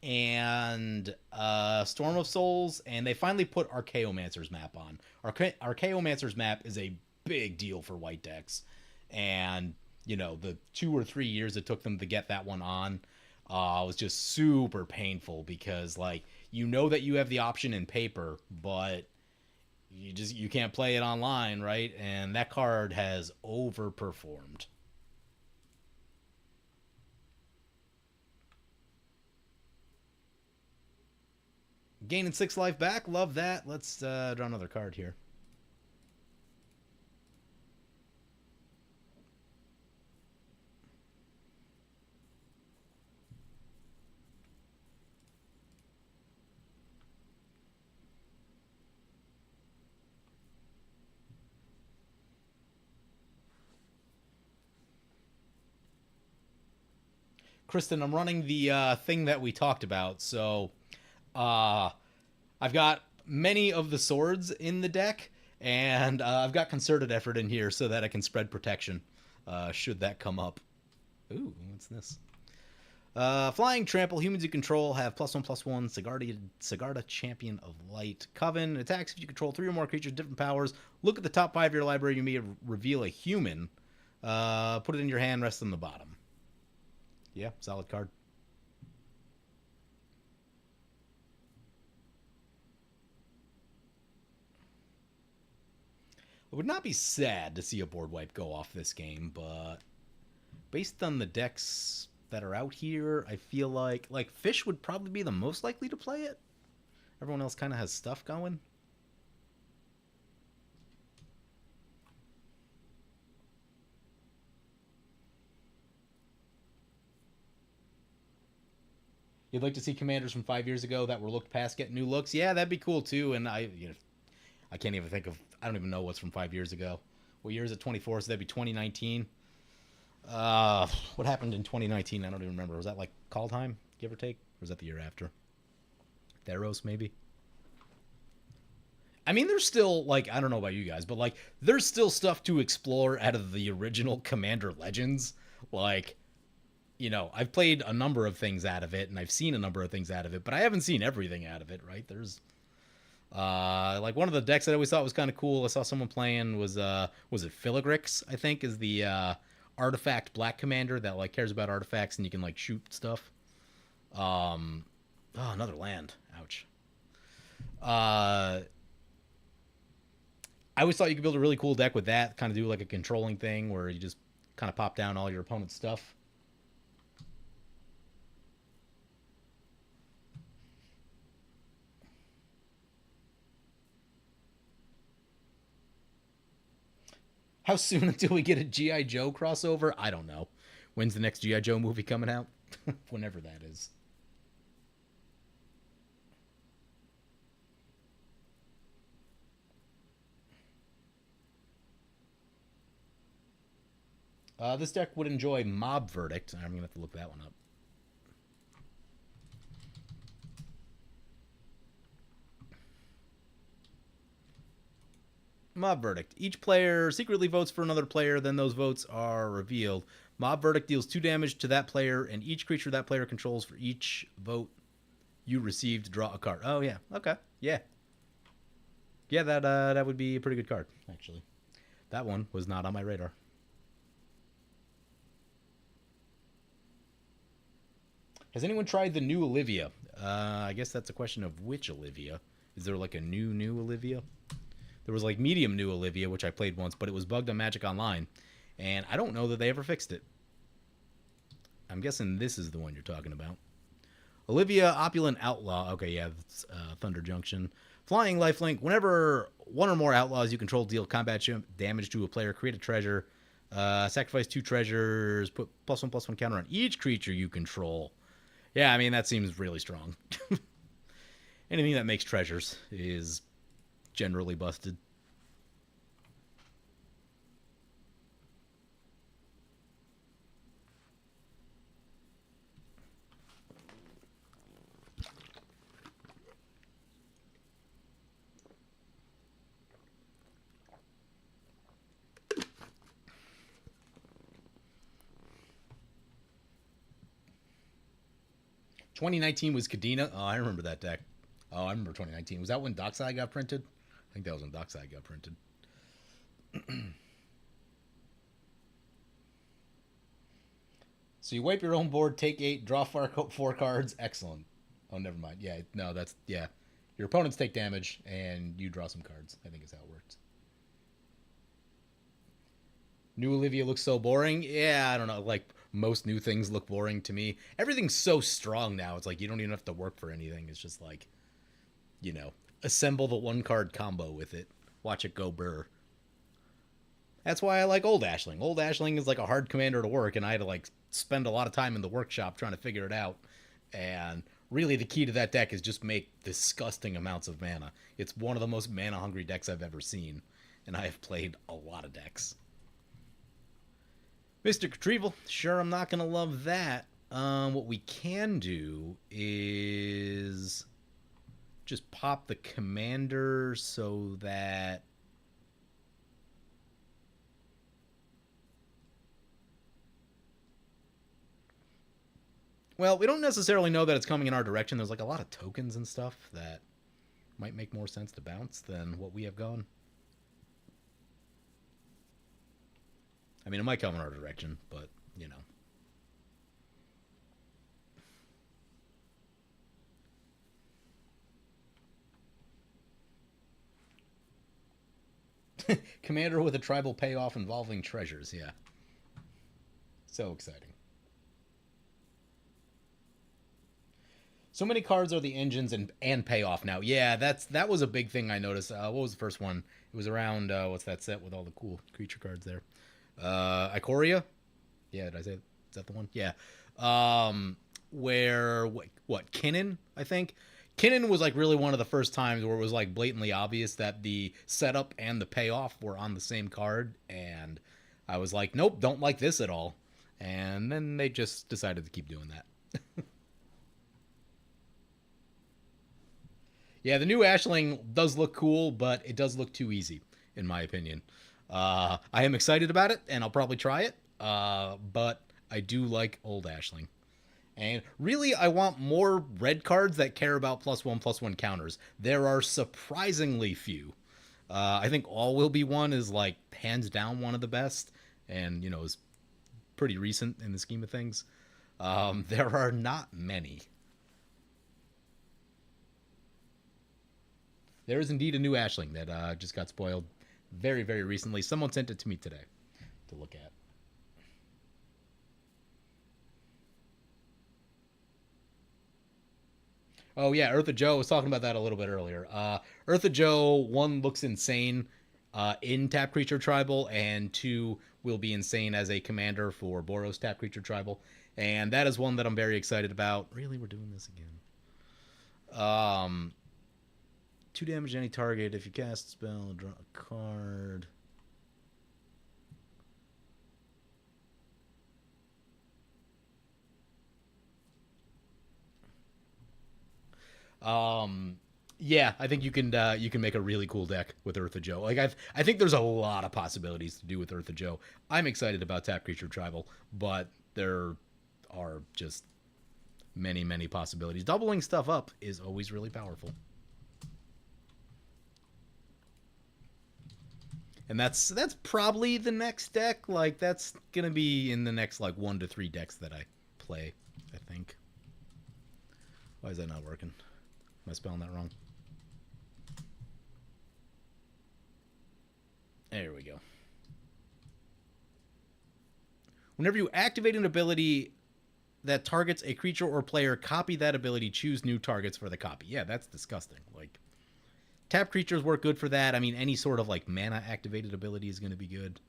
And Storm of Souls, and they finally put Archaeomancer's map on. Archaeomancer's map is a big deal for white decks, and you know the 2 or 3 years it took them to get that one on was just super painful because like you know that you have the option in paper, but you can't play it online, right? And that card has overperformed. Gaining 6 life back. Love that. Let's draw another card here. Kristen, I'm running the thing that we talked about. So uh, I've got many of the swords in the deck, and I've got concerted effort in here so that I can spread protection should that come up. Ooh, what's this? Flying Trample. Humans you control have +1/+1. Sigarda Champion of Light. Coven. Attacks if you control 3 or more creatures, different powers. Look at the top 5 of your library. You may reveal a human. Put it in your hand, rest on the bottom. Yeah, solid card. I would not be sad to see a board wipe go off this game, but based on the decks that are out here, I feel like Fish would probably be the most likely to play it. Everyone else kind of has stuff going. You'd like to see commanders from 5 years ago that were looked past get new looks? Yeah, that'd be cool too. And I can't even think of. I don't even know what's from 5 years ago. What year is it? 24, so that'd be 2019. What happened in 2019? I don't even remember. Was that like Kaldheim, give or take? Or was that the year after? Theros, maybe? I mean, there's still, like, I don't know about you guys, but, like, there's still stuff to explore out of the original Commander Legends. Like, I've played a number of things out of it, and I've seen a number of things out of it, but I haven't seen everything out of it, right? There's like one of the decks that I always thought was kind of cool. I saw someone playing was it Filigrix, I think, is the artifact black commander that like cares about artifacts and you can like shoot stuff. Oh, another land. Ouch. I always thought you could build a really cool deck with that, kind of do like a controlling thing where you just kind of pop down all your opponent's stuff. How soon until we get a G.I. Joe crossover? I don't know. When's the next G.I. Joe movie coming out? Whenever that is. This deck would enjoy Mob Verdict. I'm going to have to look that one up. Mob Verdict. Each player secretly votes for another player, then those votes are revealed. Mob Verdict deals 2 damage to that player and each creature that player controls for each vote you receive to draw a card. Oh, yeah. Okay. Yeah. Yeah, that would be a pretty good card, actually. That one was not on my radar. Has anyone tried the new Olivia? I guess that's a question of which Olivia. Is there like a new Olivia? There was like medium new Olivia, which I played once, but it was bugged on Magic Online. And I don't know that they ever fixed it. I'm guessing this is the one you're talking about. Olivia, Opulent Outlaw. Okay, yeah, that's, Thunder Junction. Flying Lifelink. Whenever one or more outlaws you control deal combat damage to a player, create a treasure. Sacrifice 2 treasures. Put +1/+1 counter on each creature you control. Yeah, I mean, that seems really strong. Anything that makes treasures is generally busted. "2019 was Kadena." Oh, I remember that deck. Oh, I remember 2019. Was that when Dockside got printed? I think that was when Dockside got printed. So you wipe your own board, take 8, draw 4 cards. Excellent. Oh, never mind. Yeah, no, that's, yeah. Your opponents take damage, and you draw some cards, I think is how it works. New Olivia looks so boring. Yeah, I don't know. Like, most new things look boring to me. Everything's so strong now. It's like you don't even have to work for anything. It's just like, assemble the 1-card combo with it. Watch it go burr. That's why I like Old Ashling. Old Ashling is like a hard commander to work, and I had to like spend a lot of time in the workshop trying to figure it out. And really, the key to that deck is just make disgusting amounts of mana. It's one of the most mana-hungry decks I've ever seen, and I have played a lot of decks. Mr. Retrieval, sure, I'm not gonna love that. What we can do is just pop the commander so that well, we don't necessarily know that it's coming in our direction. There's like a lot of tokens and stuff that might make more sense to bounce than what we have going. I mean, it might come in our direction, but, Commander with a tribal payoff involving treasures, yeah. So exciting. So many cards are the engines and payoff now. Yeah, that was a big thing I noticed. What was the first one? It was around, what's that set with all the cool creature cards there? Ikoria? Yeah, did I say, is that the one? Yeah. Where, what, Kinnan, I think? Kinnan was like really one of the first times where it was like blatantly obvious that the setup and the payoff were on the same card, and I was like, nope, don't like this at all. And then they just decided to keep doing that. Yeah, the new Ashling does look cool, but it does look too easy, in my opinion. I am excited about it, and I'll probably try it, but I do like old Ashling. And really, I want more red cards that care about +1/+1 counters. There are surprisingly few. I think All Will Be One is like hands down one of the best, and is pretty recent in the scheme of things. There are not many. There is indeed a new Ashling that just got spoiled very, very recently. Someone sent it to me today to look at. Oh yeah, Eartha Joe was talking about that a little bit earlier. Eartha Joe, one, looks insane in Tap Creature Tribal, and two, will be insane as a commander for Boros Tap Creature Tribal, and that is one that I'm very excited about. Really, we're doing this again. 2 damage to any target. If you cast a spell, draw a card. Yeah, I think you can make a really cool deck with Eartha Joe. Like I think there's a lot of possibilities to do with Eartha Joe. I'm excited about Tap Creature Tribal, but there are just many, many possibilities. Doubling stuff up is always really powerful. And that's probably the next deck. Like that's gonna be in the next like 1 to 3 decks that I play, I think. Why is that not working? Am I spelling that wrong? There we go. Whenever you activate an ability that targets a creature or player, copy that ability, choose new targets for the copy. Yeah, that's disgusting. Like, tap creatures work good for that. I mean, any sort of, like, mana-activated ability is going to be good.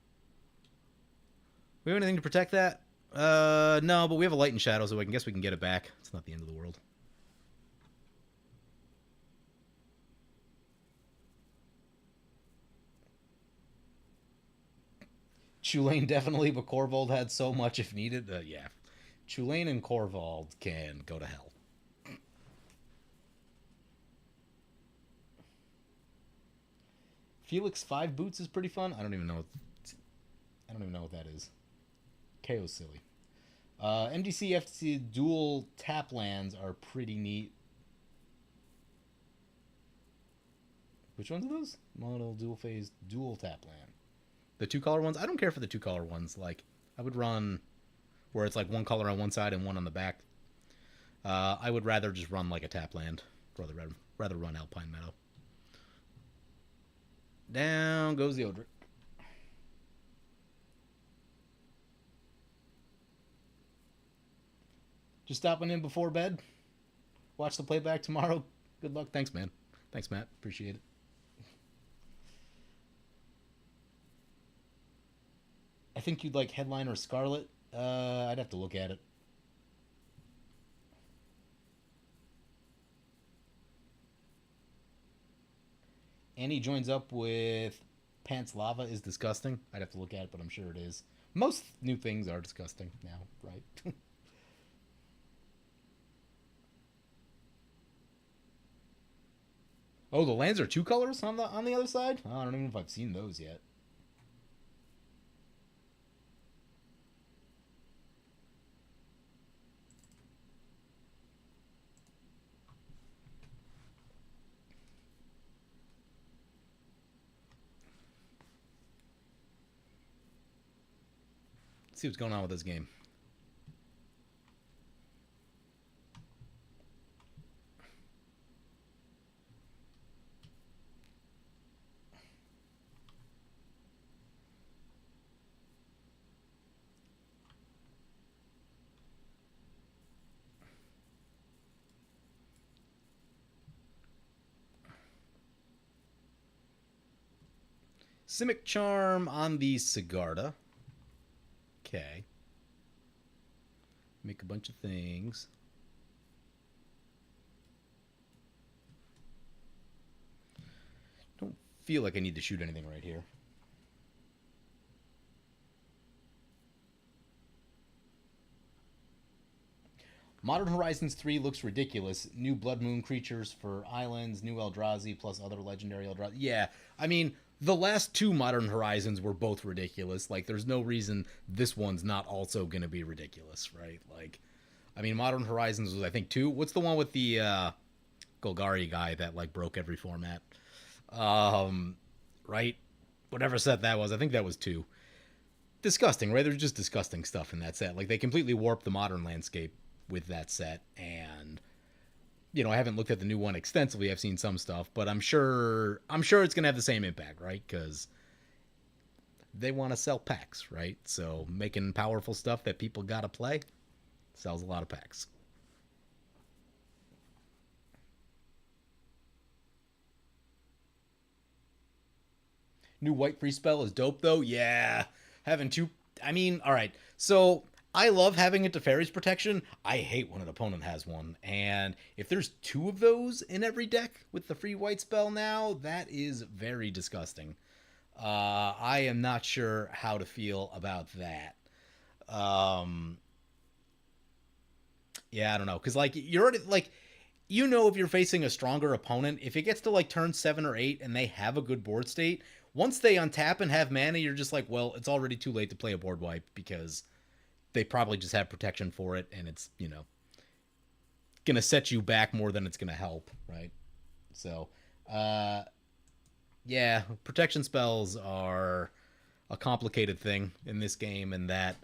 We have anything to protect that? No, but we have a Light and Shadow, so I guess we can get it back. It's not the end of the world. Chulane definitely, but Corvold had so much if needed. Yeah. Chulane and Corvold can go to hell. Felix 5 Boots is pretty fun. I don't even know what that is. KO silly. MDC FTC dual tap lands are pretty neat. Which ones are those? Mono, dual phase, dual tap land. The 2-color ones? I don't care for the 2-color ones. Like, I would run where it's like 1 color on one side and 1 on the back. I would rather just run like a tap land. Rather run Alpine Meadow. Down goes the Odric. Just stopping in before bed. Watch the playback tomorrow. Good luck. Thanks, man. Thanks, Matt. Appreciate it. I think you'd like Headliner Scarlet. I'd have to look at it. Annie joins up with Pants Lava is disgusting. I'd have to look at it, but I'm sure it is. Most new things are disgusting now, right? Oh, the lands are 2 colors on the other side? Oh, I don't even know if I've seen those yet. Let's see what's going on with this game. Simic Charm on the Sigarda. Okay. Make a bunch of things. Don't feel like I need to shoot anything right here. Modern Horizons 3 looks ridiculous. New Blood Moon creatures for islands, new Eldrazi plus other legendary Eldrazi. Yeah, I mean, the last two Modern Horizons were both ridiculous. Like, there's no reason this one's not also gonna be ridiculous, right? Like, I mean, Modern Horizons was, I think, two. What's the one with the Golgari guy that like broke every format? Um, right? Whatever set that was, I think that was two. Disgusting, right? There's just disgusting stuff in that set. Like, they completely warped the modern landscape with that set, and I haven't looked at the new one extensively. I've seen some stuff, but I'm sure it's gonna have the same impact, right? Because they want to sell packs, right? So making powerful stuff that people gotta play sells a lot of packs. New white free spell is dope though. Yeah, having two. I mean, all right. So I love having a Teferi's protection. I hate when an opponent has one. And if there's two of those in every deck with the free white spell now, that is very disgusting. I am not sure how to feel about that. Um, yeah, I don't know, because like you're already like if you're facing a stronger opponent, if it gets to like turn 7 or 8 and they have a good board state, once they untap and have mana, you're just like, well, it's already too late to play a board wipe because they probably just have protection for it, and it's gonna set you back more than it's gonna help, right? So, uh, yeah, protection spells are a complicated thing in this game, and that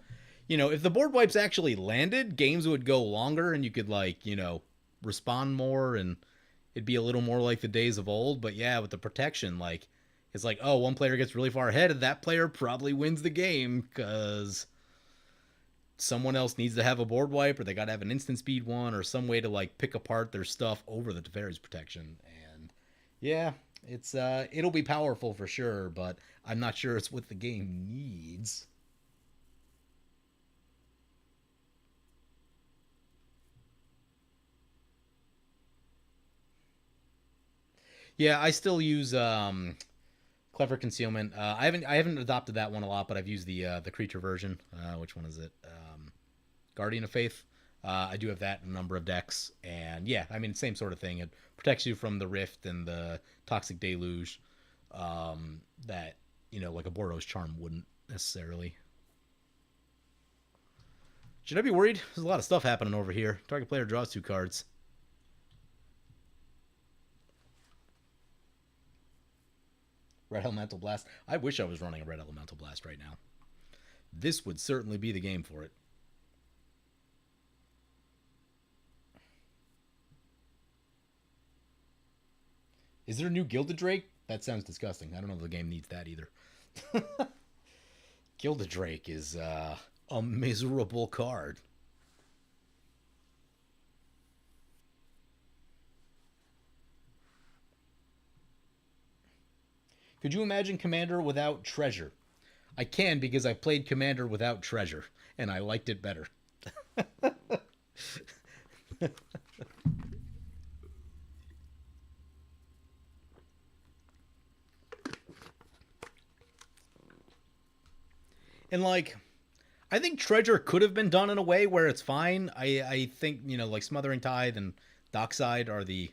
if the board wipes actually landed, games would go longer, and you could like respond more, and it'd be a little more like the days of old. But yeah, with the protection, like it's like, oh, one player gets really far ahead, and that player probably wins the game because someone else needs to have a board wipe, or they got to have an instant speed one, or some way to like pick apart their stuff over the Teferi's protection. And yeah, it'll be powerful for sure, but I'm not sure it's what the game needs. Yeah, I still use clever concealment. I haven't adopted that one a lot, but I've used the creature version. Which one is it? Guardian of Faith. I do have that in a number of decks, and yeah, I mean, same sort of thing. It protects you from the Rift and the Toxic Deluge. That like a Boros Charm wouldn't necessarily. Should I be worried? There's a lot of stuff happening over here. Target player draws 2 cards. Red Elemental Blast. I wish I was running a Red Elemental Blast right now. This would certainly be the game for it. Is there a new Gilded Drake? That sounds disgusting. I don't know if the game needs that either. Gilded Drake is a miserable card. Could you imagine Commander without Treasure? I can because I played Commander without Treasure, and I liked it better. And like, I think Treasure could have been done in a way where it's fine. I think like Smothering Tithe and Dockside are the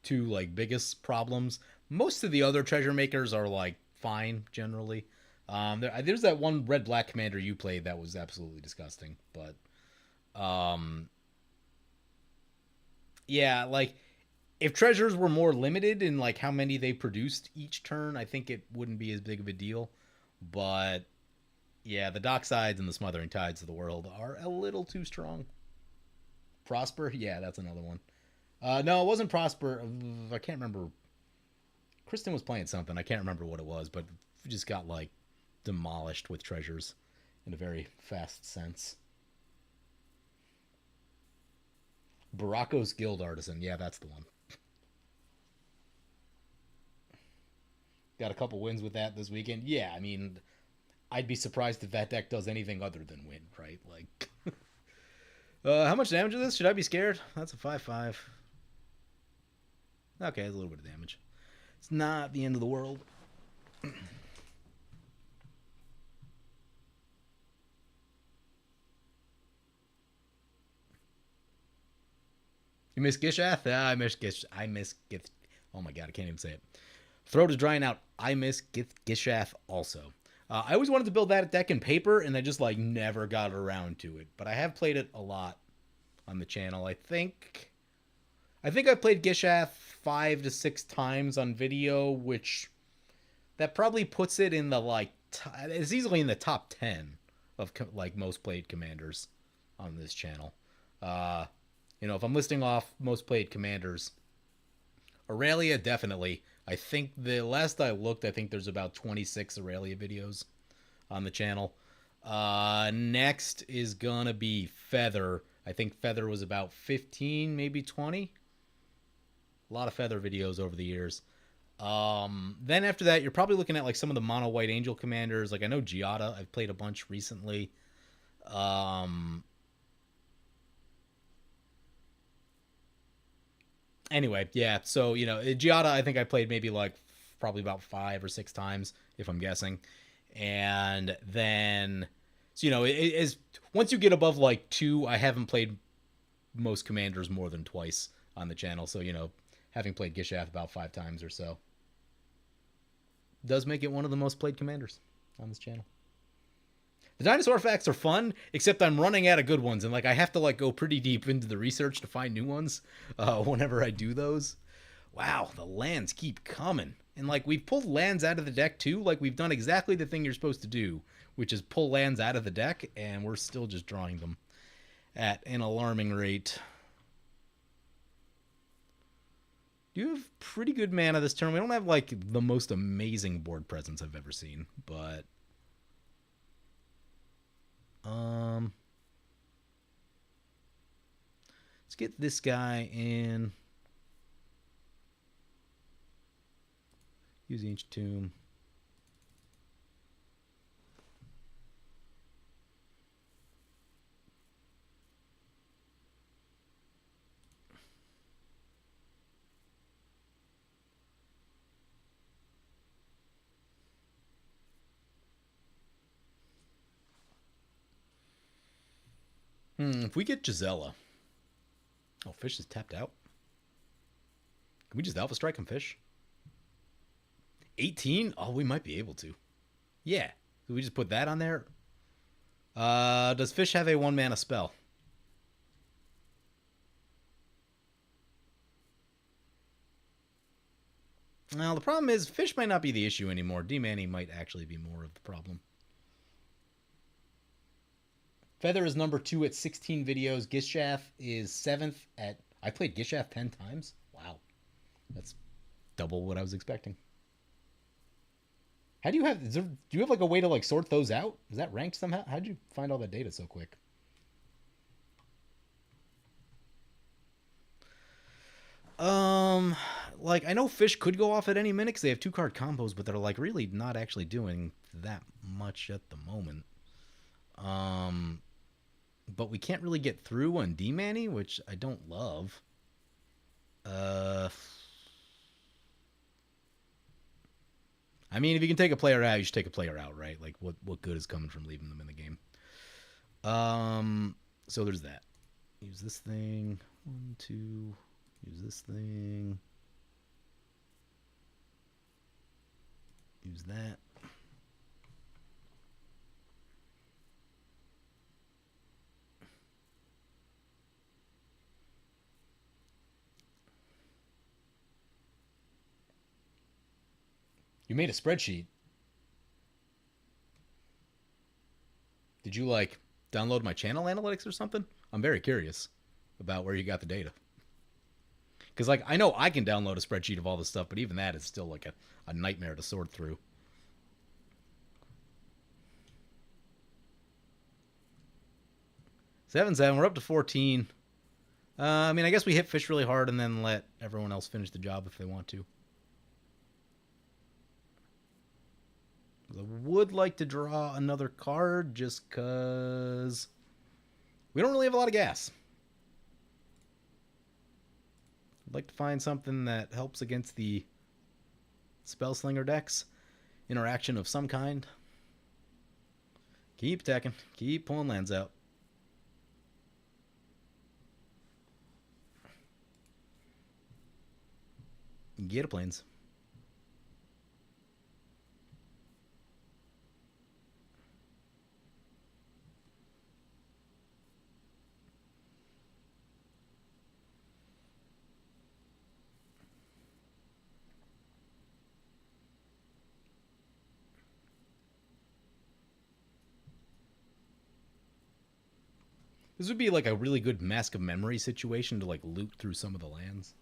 two like biggest problems. Most of the other treasure makers are like fine generally. There's that one red black commander you played that was absolutely disgusting, but um, yeah, like if treasures were more limited in like how many they produced each turn, I think it wouldn't be as big of a deal. But yeah, the Docksides and the Smothering Tides of the world are a little too strong. Prosper, yeah, that's another one. No, it wasn't Prosper. I can't remember. Kristen was playing something. I can't remember what it was, but we just got like demolished with treasures in a very fast sense. Baracco's Guild Artisan. Yeah, that's the one. Got a couple wins with that this weekend. Yeah, I mean, I'd be surprised if that deck does anything other than win, right? Like, how much damage is this? Should I be scared? That's a 5/5. Okay, it's a little bit of damage. It's not the end of the world. You miss Gishath? Ah, I miss Gish. I miss Gish. Oh my god, I can't even say it. Throat is drying out. I miss Gishath also. I always wanted to build that deck in paper, and I just like never got around to it. But I have played it a lot on the channel. I played Gishath 5 to 6 times on video, which that probably puts it in the like it's easily in the top 10 of like most played commanders on this channel. If I'm listing off most played commanders, Aurelia definitely. I think the last I looked, I think there's about 26 Aurelia videos on the channel. Next is gonna be Feather. I think Feather was about 15, maybe 20. A lot of Feather videos over the years. Then after that, you're probably looking at like some of the mono white angel commanders. Like I know Giada, I've played a bunch recently. Anyway, yeah. So Giada, I think I played maybe like probably about 5 or 6 times, if I'm guessing. And then, so it is once you get above like 2, I haven't played most commanders more than twice on the channel. So having played Gishath about 5 times or so does make it one of the most played commanders on this channel. The dinosaur facts are fun, except I'm running out of good ones, and like I have to like go pretty deep into the research to find new ones whenever I do those. Wow, the lands keep coming. And like we've pulled lands out of the deck too. Like we've done exactly the thing you're supposed to do, which is pull lands out of the deck, and we're still just drawing them at an alarming rate. You have pretty good mana this turn. We don't have like the most amazing board presence I've ever seen, but let's get this guy in. Use Ancient Tomb. If we get Gisela. Oh, Fish is tapped out. Can we just Alpha Strike on Fish? 18? Oh, we might be able to. Yeah. Can we just put that on there? Does Fish have a 1-mana spell? Now, the problem is Fish might not be the issue anymore. D-Manny might actually be more of the problem. Feather is number 2 at 16 videos. Gishath is 7th at... I played Gishath 10 times? Wow. That's double what I was expecting. How do you have... do you have like a way to like sort those out? Is that ranked somehow? How'd you find all that data so quick? Like I know Fish could go off at any minute because they have 2-card combos, but they're like really not actually doing that much at the moment. But we can't really get through on D-Manny, which I don't love. I mean, if you can take a player out, you should take a player out, right? Like, what good is coming from leaving them in the game? So there's that. Use this thing. 1, 2. Use this thing. Use that. You made a spreadsheet. Did you like download my channel analytics or something? I'm very curious about where you got the data. Because like I know I can download a spreadsheet of all this stuff, but even that is still like a nightmare to sort through. 7-7. We're up to 14. I mean, I guess we hit Fish really hard and then let everyone else finish the job if they want to. I would like to draw another card just because we don't really have a lot of gas. I'd like to find something that helps against the Spellslinger decks. Interaction of some kind. Keep attacking. Keep pulling lands out. Get a planes. This would be like a really good Mask of Memory situation to like loot through some of the lands.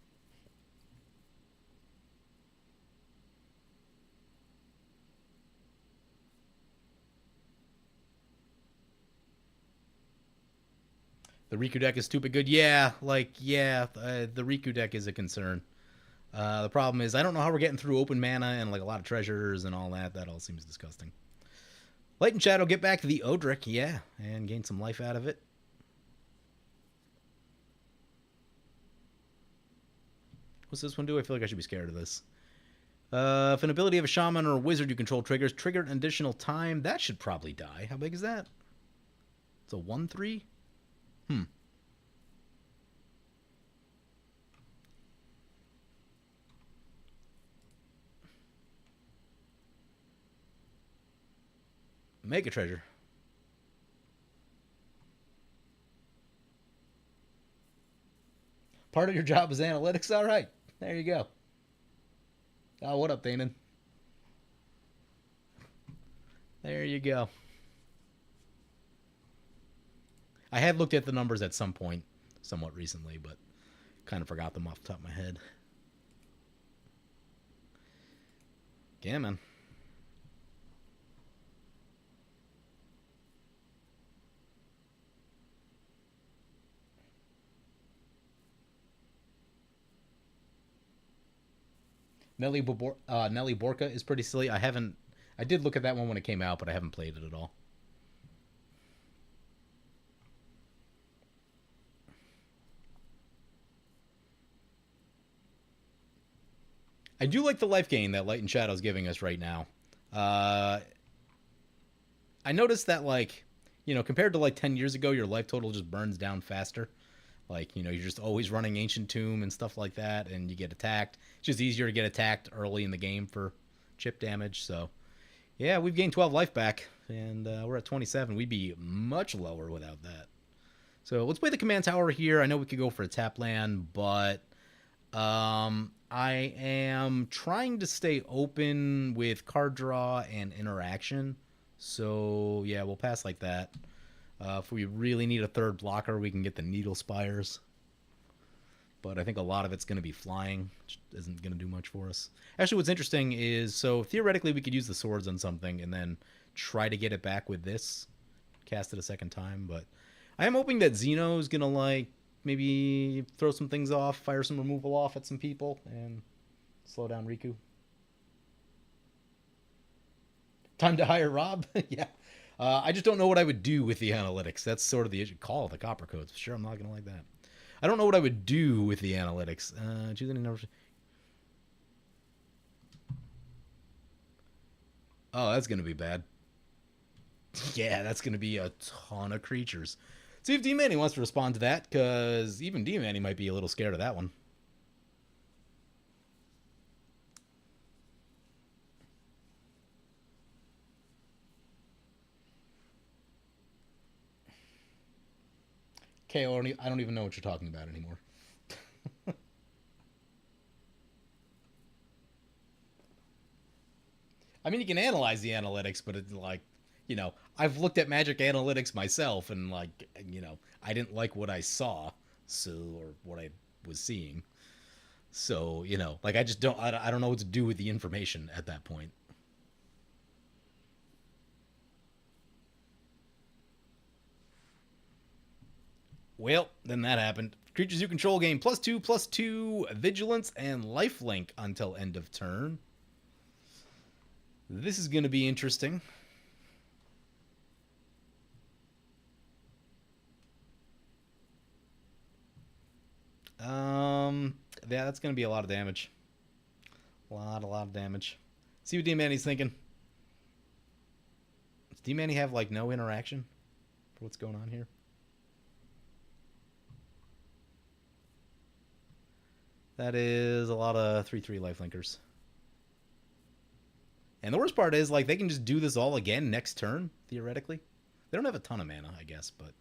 The Riku deck is stupid good. Yeah, the Riku deck is a concern. The problem is I don't know how we're getting through open mana and like a lot of treasures and all that. That all seems disgusting. Light and Shadow, get back to the Odric, yeah, and gain some life out of it. What's this one do? I feel like I should be scared of this. If an ability of a shaman or a wizard you control triggers, trigger an additional time. That should probably die. How big is that? It's a 1/3? Mega treasure. Part of your job is analytics? All right. There you go. Oh, what up, Danon? There you go. I had looked at the numbers at some point, somewhat recently, but kind of forgot them off the top of my head. Yeah, man. Nelly Borka is pretty silly. I did look at that one when it came out, but I haven't played it at all. I do like the life gain that Light and Shadow is giving us right now. I noticed that, like, compared to like 10 years ago, your life total just burns down faster. Like, you're just always running Ancient Tomb and stuff like that, and you get attacked. It's just easier to get attacked early in the game for chip damage. So, yeah, we've gained 12 life back, and we're at 27. We'd be much lower without that. So let's play the Command Tower here. I know we could go for a tap land, but I am trying to stay open with card draw and interaction. So, yeah, we'll pass like that. If we really need a third blocker, we can get the Needle Spires. But I think a lot of it's going to be flying, which isn't going to do much for us. Actually, what's interesting is, so theoretically we could use the swords on something and then try to get it back with this. Cast it a second time, but I am hoping that Xeno's going to, like, maybe throw some things off, fire some removal off at some people, and slow down Riku. Time to hire Rob? Yeah. I just don't know what I would do with the analytics. That's sort of the issue. Call the copper codes. Sure, I'm not going to like that. I don't know what I would do with the analytics. Choose any number. Oh, that's going to be bad. Yeah, that's going to be a ton of creatures. See if D-Manny wants to respond to that, because even D-Manny might be a little scared of that one. Okay, I don't even know what you're talking about anymore. I mean, you can analyze the analytics, but it's like, I've looked at Magic Analytics myself, and like, I didn't like what I saw, or what I was seeing. So, like, I just I don't know what to do with the information at that point. Well, then that happened. Creatures you control gain +2/+2 vigilance and lifelink until end of turn. This is going to be interesting. Yeah, that's going to be a lot of damage. A lot of damage. See what D-Manny's thinking. Does D-Manny have, like, no interaction for what's going on here? That is a lot of 3/3 lifelinkers. And the worst part is, like, they can just do this all again next turn, theoretically. They don't have a ton of mana, I guess, but...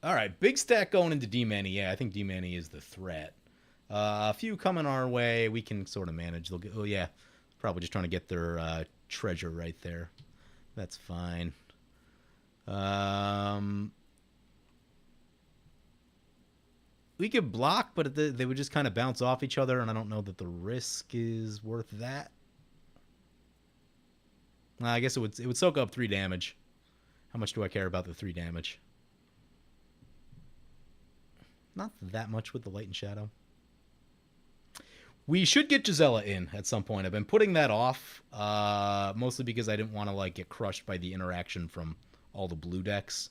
All right, big stack going into D-Manny. Yeah, I think D-Manny is the threat. A few coming our way. We can sort of manage. They'll get, oh, yeah. Probably just trying to get their treasure right there. That's fine. We could block, but they would just kind of bounce off each other, and I don't know that the risk is worth that. I guess it would soak up 3 damage. How much do I care about the 3 damage? Not that much with the light and shadow. We should get Gisela in at some point. I've been putting that off, mostly because I didn't want to like get crushed by the interaction from all the blue decks.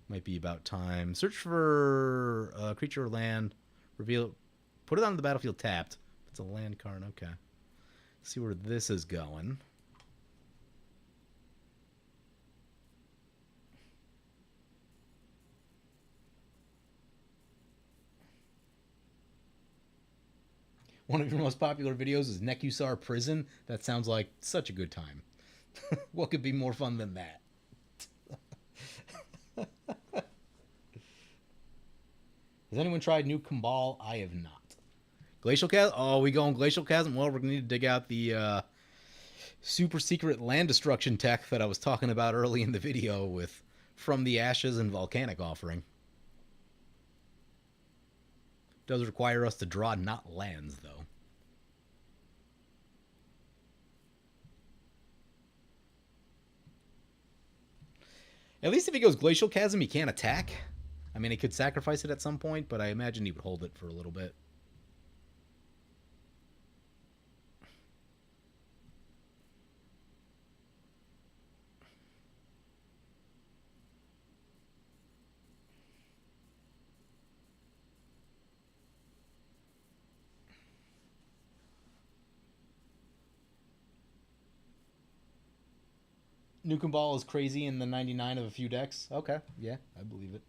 Might be about time. Search for a creature or land. Reveal. Put it on the battlefield tapped. It's a land card. Okay. Let's see where this is going. One of your most popular videos is Nekusar Prison. That sounds like such a good time. What could be more fun than that? Has anyone tried New Kambal? I have not. Glacial Chasm? Oh, we going Glacial Chasm? Well, we're going to need to dig out the super secret land destruction tech that I was talking about early in the video with From the Ashes and Volcanic Offering. Does require us to draw not lands, though. At least if he goes Glacial Chasm, he can't attack. I mean, he could sacrifice it at some point, but I imagine he would hold it for a little bit. Nukem Ball is crazy in the 99 of a few decks. Okay, yeah, I believe it.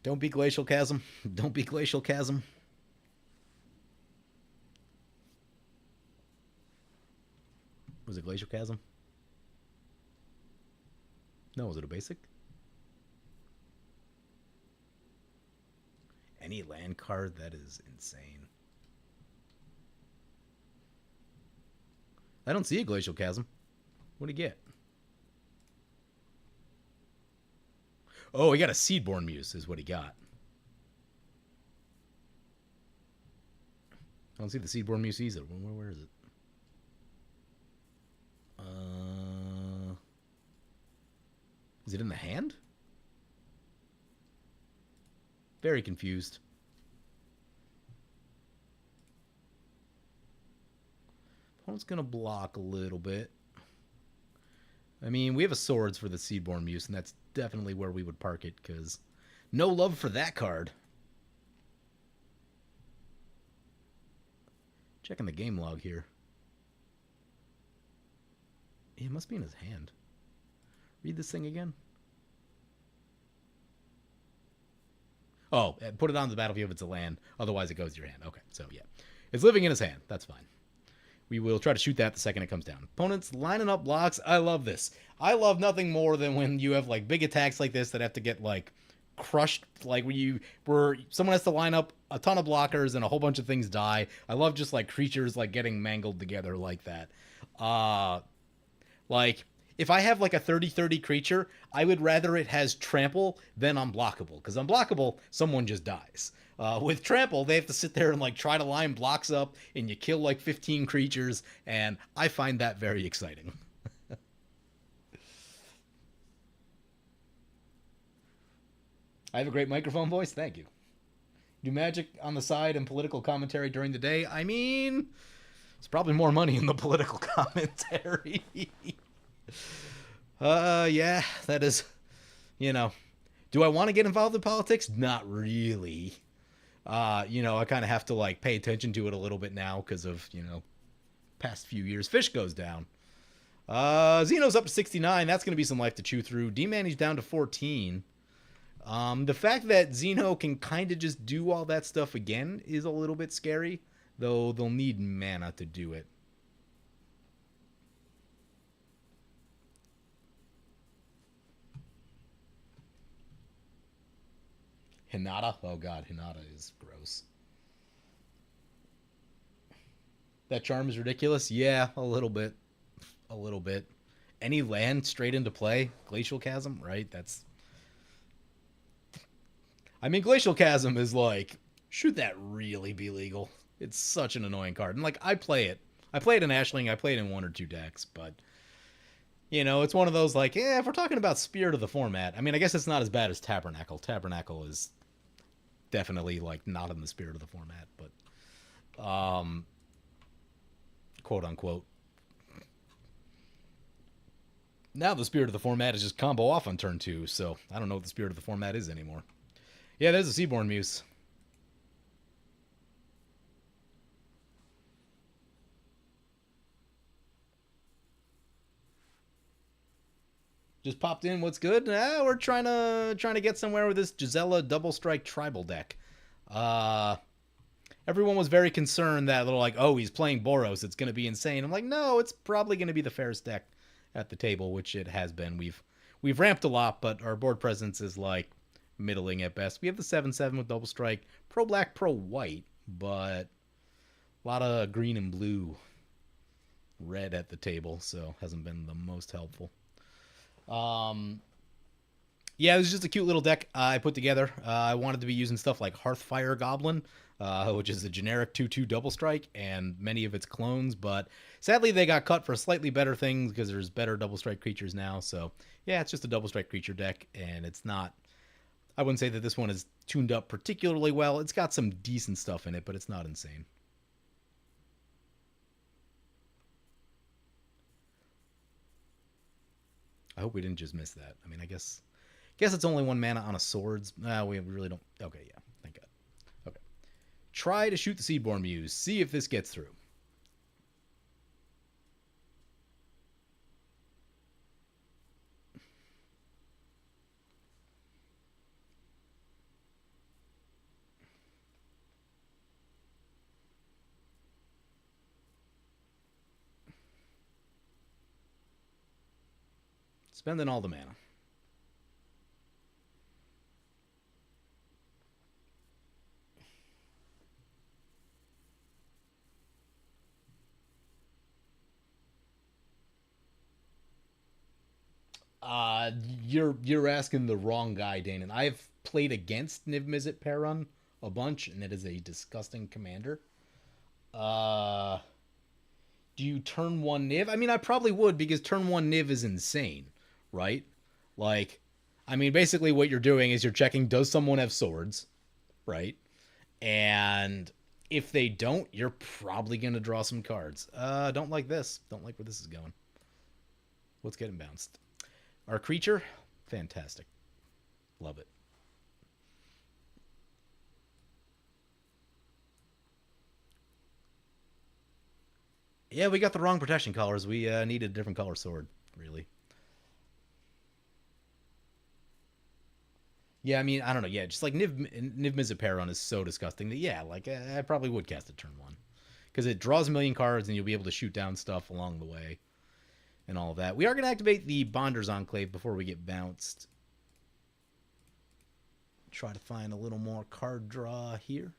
Don't be Glacial Chasm. Don't be Glacial Chasm. Was it Glacial Chasm? No, was it a basic? Any land card? That is insane. I don't see a Glacial Chasm. What do you get? Oh, he got a Seedborn Muse is what he got. I don't see the Seedborn Muse either. Where is it? Is it in the hand? Very confused. Opponent's going to block a little bit. I mean, we have a Swords for the Seedborn Muse, and that's definitely where we would park it, because no love for that card. Checking the game log here. It must be in his hand. Read this thing again. Oh, put it on the battlefield if it's a land. Otherwise, it goes to your hand. Okay, so yeah. It's living in his hand. That's fine. We will try to shoot that the second it comes down. Opponents lining up blocks. I love this. I love nothing more than when you have like big attacks like this that have to get like crushed, like where someone has to line up a ton of blockers and a whole bunch of things die. I love just like creatures like getting mangled together like that. Like if I have like a 30/30 creature, I would rather it has trample than unblockable, because unblockable, someone just dies. With trample, they have to sit there and like try to line blocks up, and you kill like 15 creatures, and I find that very exciting. I have a great microphone voice. Thank you. Do magic on the side and political commentary during the day. I mean, it's probably more money in the political commentary. Yeah, that is, you know. Do I want to get involved in politics? Not really. You know, I kind of have to like pay attention to it a little bit now because of, you know, past few years. Fish goes down. Xeno's up to 69. That's going to be some life to chew through. D-Manny's down to 14. The fact that Xeno can kind of just do all that stuff again is a little bit scary, though they'll need mana to do it. Hinata? Oh god, Hinata is gross. That charm is ridiculous? Yeah, a little bit. A little bit. Any land straight into play? Glacial Chasm, right? That's. I mean, Glacial Chasm is like, should that really be legal? It's such an annoying card. And like, I play it. I play it in Ashling, I play it in one or two decks, but it's one of those like, if we're talking about spirit of the format, I mean, I guess it's not as bad as Tabernacle. Tabernacle is definitely like not in the spirit of the format, but quote unquote. Now the spirit of the format is just combo off on turn two, so I don't know what the spirit of the format is anymore. Yeah, there's a Seaborn Muse. Just popped in. What's good? We're trying to get somewhere with this Gisela double strike tribal deck. Uh, Everyone was very concerned that they're like, oh, he's playing Boros. It's going to be insane. I'm like, no, it's probably going to be the fairest deck at the table, which it has been. We've ramped a lot, but our board presence is like middling at best. We have the 7/7 with double strike, pro black, pro white, but a lot of green and blue, red at the table, so hasn't been the most helpful. Um, yeah, it was just a cute little deck I put together. I wanted to be using stuff like Hearthfire Goblin, which is a generic 2/2 double strike, and many of its clones, but sadly they got cut for slightly better things because there's better double strike creatures now. So yeah, it's just a double strike creature deck, and it's not. I wouldn't say that this one is tuned up particularly well. It's got some decent stuff in it, but it's not insane. I hope we didn't just miss that. I mean, I guess it's only one mana on a swords. We really don't. Okay, yeah, thank God. Okay, try to shoot the Seedborn Muse. See if this gets through. Spending all the mana. Uh, you're asking the wrong guy, Danon. I've played against Niv Mizzet Perun a bunch, and it is a disgusting commander. Uh, do you turn one Niv? I mean, I probably would because turn one Niv is insane, right? Like, I mean, basically what you're doing is you're checking does someone have swords, right? And if they don't, you're probably gonna draw some cards. Don't like this. Don't like where this is going. What's getting bounced? Our creature, fantastic. Love it. Yeah, we got the wrong protection colors. We needed a different color sword, really. Yeah, I mean, I don't know. Yeah, just like Niv Mizzet is so disgusting that yeah, like I probably would cast it turn one because it draws a million cards and you'll be able to shoot down stuff along the way and all of that. We are going to activate the Bonders Enclave before we get bounced. Try to find a little more card draw here.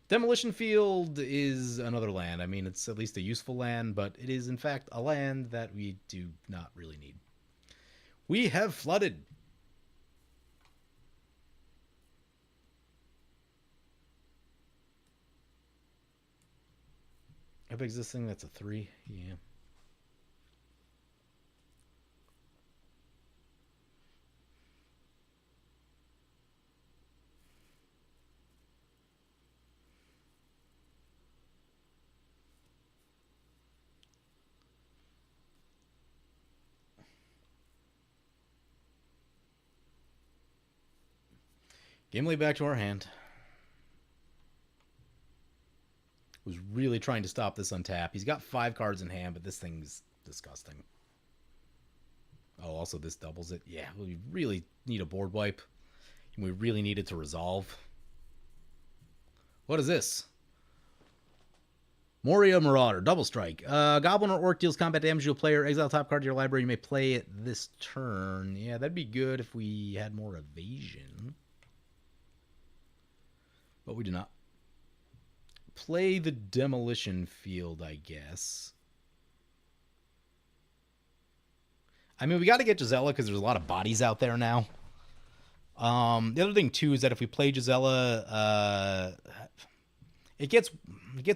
Demolition Field is another land. I mean, it's at least a useful land, but it is in fact a land that we do not really need. We have flooded. How big is this thing? That's a 3. Yeah. Gimli back to our hand. Was really trying to stop this untap. He's got 5 cards in hand, but this thing's disgusting. Oh, also this doubles it. Yeah, we really need a board wipe. And we really need it to resolve. What is this? Moria Marauder, double strike. Goblin or Orc deals combat damage to a player. Exile top card to your library. You may play it this turn. Yeah, that'd be good if we had more evasion. But we do not. Play the Demolition Field, I guess. I mean, we got to get Gisela because there's a lot of bodies out there now. The other thing, too, is that if we play Gisela, it gets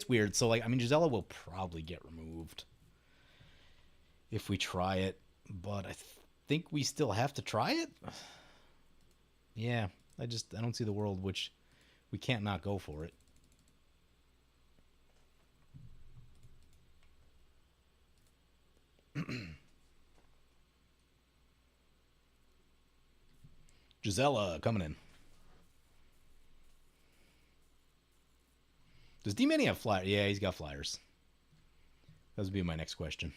weird. So, like, I mean, Gisela will probably get removed if we try it. But I think we still have to try it. Yeah, I don't see the world which we can't not go for it. Gisela coming in. Does D-Mani have flyers? Yeah, he's got flyers. That would be my next question.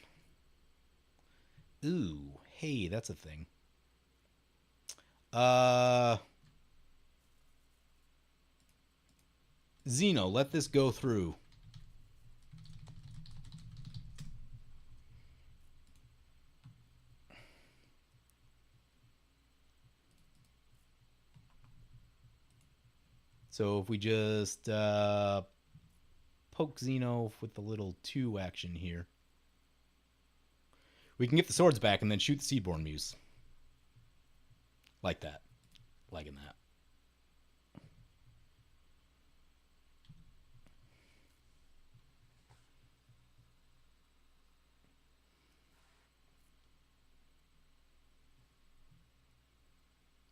Ooh, hey, that's a thing. Xeno, let this go through. So if we just poke Xeno with the little 2 action here, we can get the swords back and then shoot the Seedborn Muse. Like that. Liking that.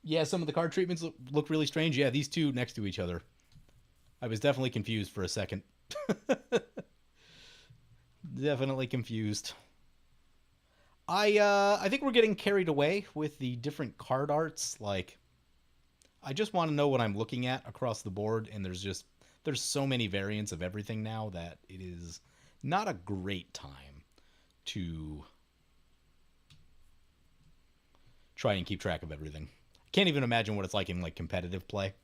Yeah, some of the card treatments look really strange. Yeah, these two next to each other. I was definitely confused for a second. Definitely confused. I think we're getting carried away with the different card arts. Like, I just want to know what I'm looking at across the board, and there's so many variants of everything now that it is not a great time to try and keep track of everything. Can't even imagine what it's like in like competitive play.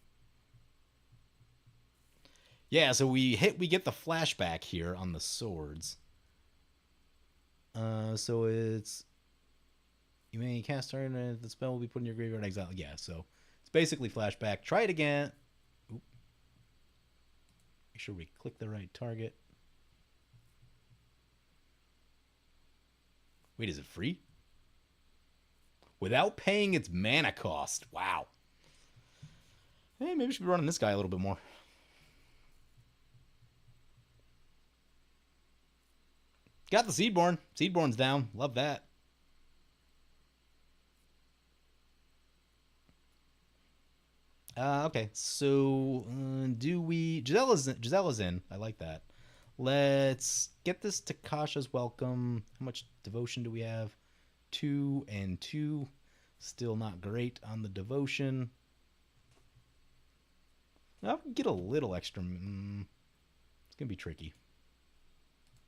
Yeah, so we get the flashback here on the swords. So it's you may cast target the spell will be put in your graveyard in exile. Yeah, so it's basically flashback. Try it again. Oop. Make sure we click the right target. Wait, is it free? Without paying its mana cost. Wow. Hey, maybe we should be running this guy a little bit more. Got the Seedborn. Seedborn's down. Love that. Okay, so do we... Gisela's in. I like that. Let's get this Takasha's Welcome. How much devotion do we have? 2 and 2. Still not great on the devotion. I'll get a little extra. It's going to be tricky.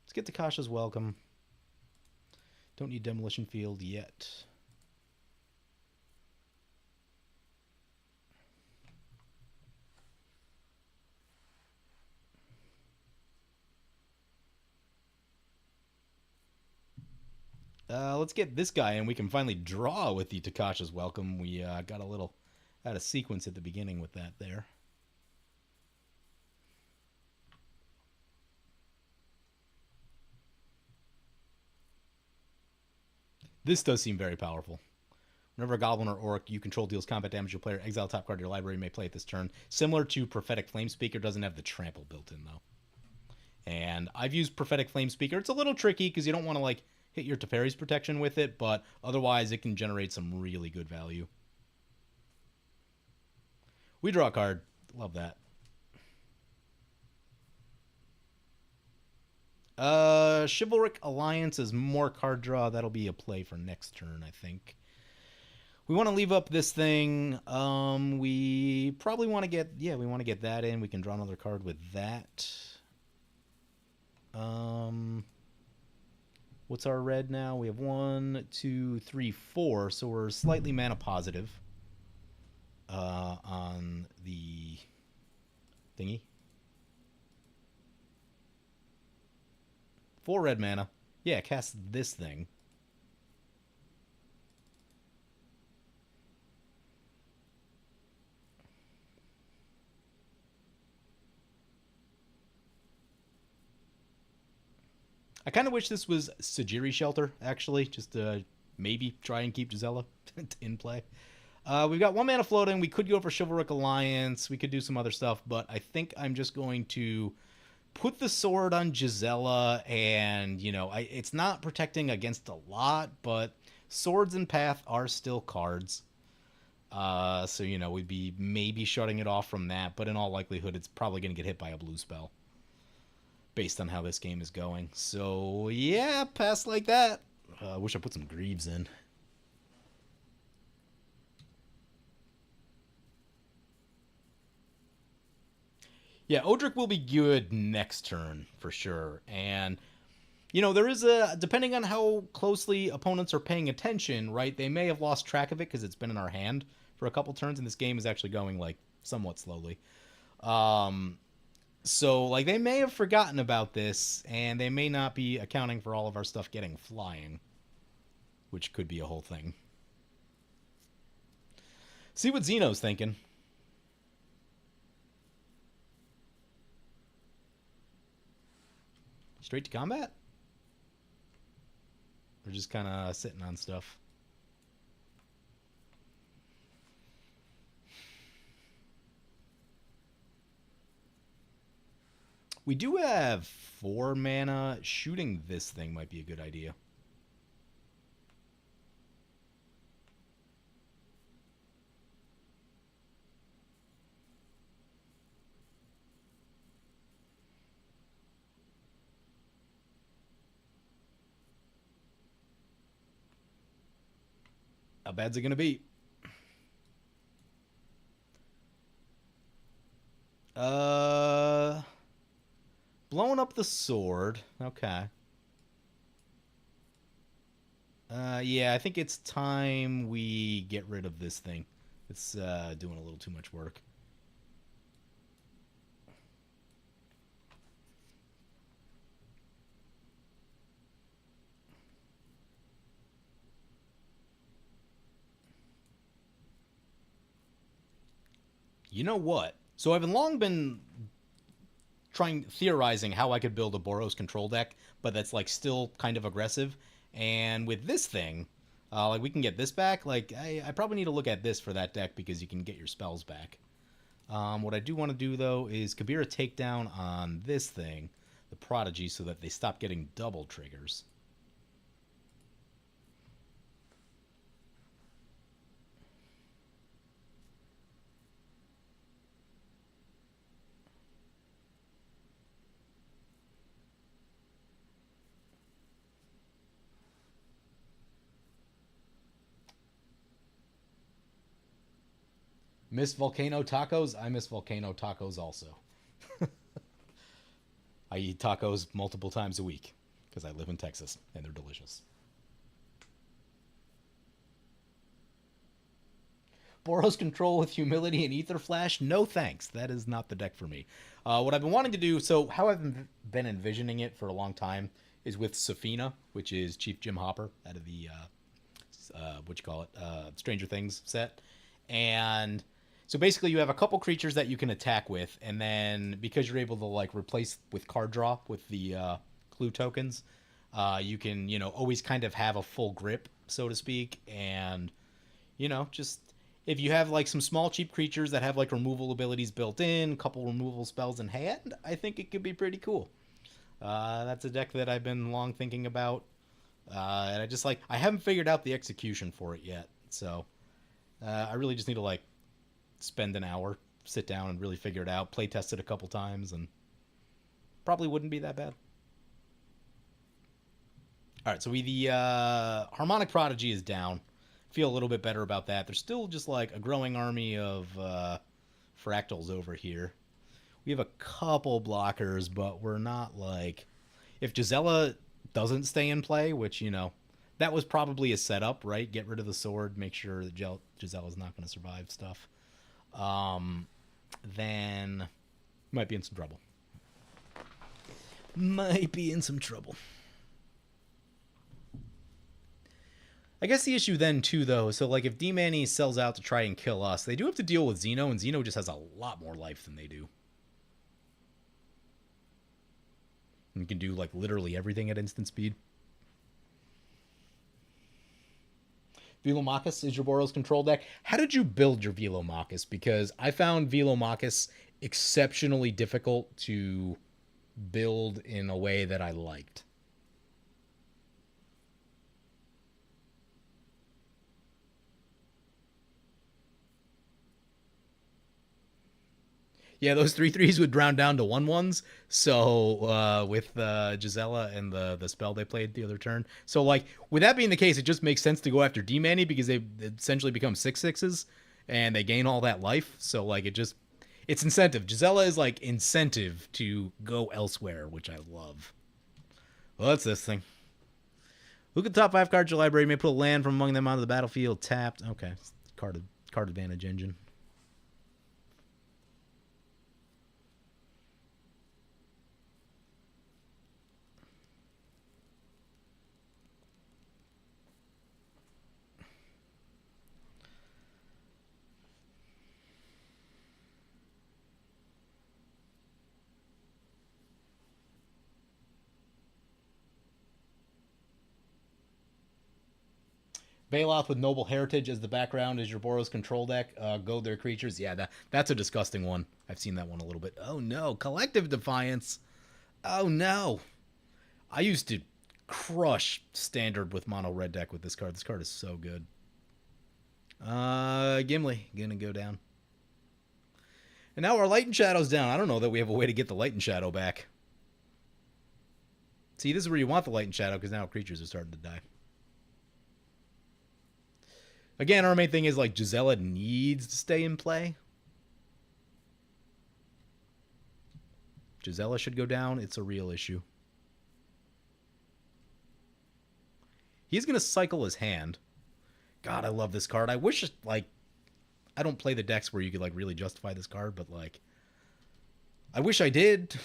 Let's get Takasha's Welcome. Don't need Demolition Field yet. Let's get this guy and we can finally draw with the Takasha's Welcome. We got a little out of sequence at the beginning with that there. This does seem very powerful. Whenever a Goblin or Orc you control deals combat damage to a player, exile top card to your library. You may play it this turn. Similar to Prophetic Flamespeaker, doesn't have the trample built in though. And I've used Prophetic Flamespeaker. It's a little tricky because you don't want to like hit your Teferi's protection with it, but otherwise it can generate some really good value. We draw a card. Love that. Chivalric Alliance is more card draw. That'll be a play for next turn, I think. We want to leave up this thing. We probably want to get... Yeah, we want to get that in. We can draw another card with that. What's our red now? We have 1, 2, 3, 4. So we're slightly mana positive on the thingy. 4 red mana. Yeah, cast this thing. I kind of wish this was Sajiri Shelter, actually, just to maybe try and keep Gisela in play. We've got 1 mana floating. We could go for Chivalric Alliance. We could do some other stuff, but I think I'm just going to put the sword on Gisela, and, you know, it's not protecting against a lot, but swords and path are still cards. So, you know, we'd be maybe shutting it off from that, but in all likelihood, it's probably going to get hit by a blue spell based on how this game is going. So, yeah, pass like that. I wish I put some Greaves in. Yeah, Odric will be good next turn for sure. And, you know, there is a, depending on how closely opponents are paying attention, right, they may have lost track of it because it's been in our hand for a couple turns, and this game is actually going, like, somewhat slowly. So, like, they may have forgotten about this, and they may not be accounting for all of our stuff getting flying, which could be a whole thing. See what Zeno's thinking. Straight to combat? Or just kind of sitting on stuff? We do have 4 mana. Shooting this thing might be a good idea. How bad's it going to be? Blowing up the sword. Okay. Yeah, I think it's time we get rid of this thing. It's doing a little too much work. You know what? So I've long been theorizing how I could build a Boros control deck, but that's like still kind of aggressive. And with this thing, like we can get this back. Like I probably need to look at this for that deck because you can get your spells back. What I do want to do though is Kabira takedown on this thing, the Prodigy, so that they stop getting double triggers. Miss volcano tacos? I miss volcano tacos also. I eat tacos multiple times a week because I live in Texas and they're delicious. Boros control with humility and ether flash? No thanks. That is not the deck for me. What I've been wanting to do, so how I've been envisioning it for a long time, is with Safina, which is Chief Jim Hopper out of the what you call it, Stranger Things set, and so basically you have a couple creatures that you can attack with, and then because you're able to like replace with card draw with the clue tokens, you can, you know, always kind of have a full grip, so to speak, and you know, just if you have like some small cheap creatures that have like removal abilities built in, a couple removal spells in hand, I think it could be pretty cool. That's a deck that I've been long thinking about, and I haven't figured out the execution for it yet. So I really just need to like spend an hour, sit down, and really figure it out. Play test it a couple times, and probably wouldn't be that bad. All right, so the Harmonic Prodigy is down. Feel a little bit better about that. There's still just like a growing army of fractals over here. We have a couple blockers, but we're not like, if Gisela doesn't stay in play, which, you know, that was probably a setup, right? Get rid of the sword, make sure that Gisela's not going to survive stuff. Then might be in some trouble. might be in some trouble. I guess the issue then, too, though, so, like, if D-Manny sells out to try and kill us, they do have to deal with Xeno, and Xeno just has a lot more life than they do. And you can do, like, literally everything at instant speed. Velomachus is your Boros control deck. How did you build your Velomachus? Because I found Velomachus exceptionally difficult to build in a way that I liked. Yeah, those 3/3s would round down to 1/1s. So with Gisela and the spell they played the other turn. So like with that being the case, it just makes sense to go after D-Manny because they essentially become 6/6s and they gain all that life. So like it's incentive. Gisela is like incentive to go elsewhere, which I love. Well, that's this thing. Look at the top 5 cards your library. You may put a land from among them onto the battlefield tapped. Okay, card advantage engine. Bailoff with Noble Heritage as the background is your Boros control deck. Go their creatures. Yeah, that's a disgusting one. I've seen that one a little bit. Oh no, Collective Defiance. Oh no. I used to crush standard with mono red deck with this card. This card is so good. Gimli gonna go down. And now our Light and Shadow's down. I don't know that we have a way to get the Light and Shadow back. See, this is where you want the Light and Shadow because now creatures are starting to die. Again, our main thing is like Gisela needs to stay in play. Gisela should go down. It's a real issue. He's going to cycle his hand. God, I love this card. I wish, like, I don't play the decks where you could, like, really justify this card, but, like, I wish I did.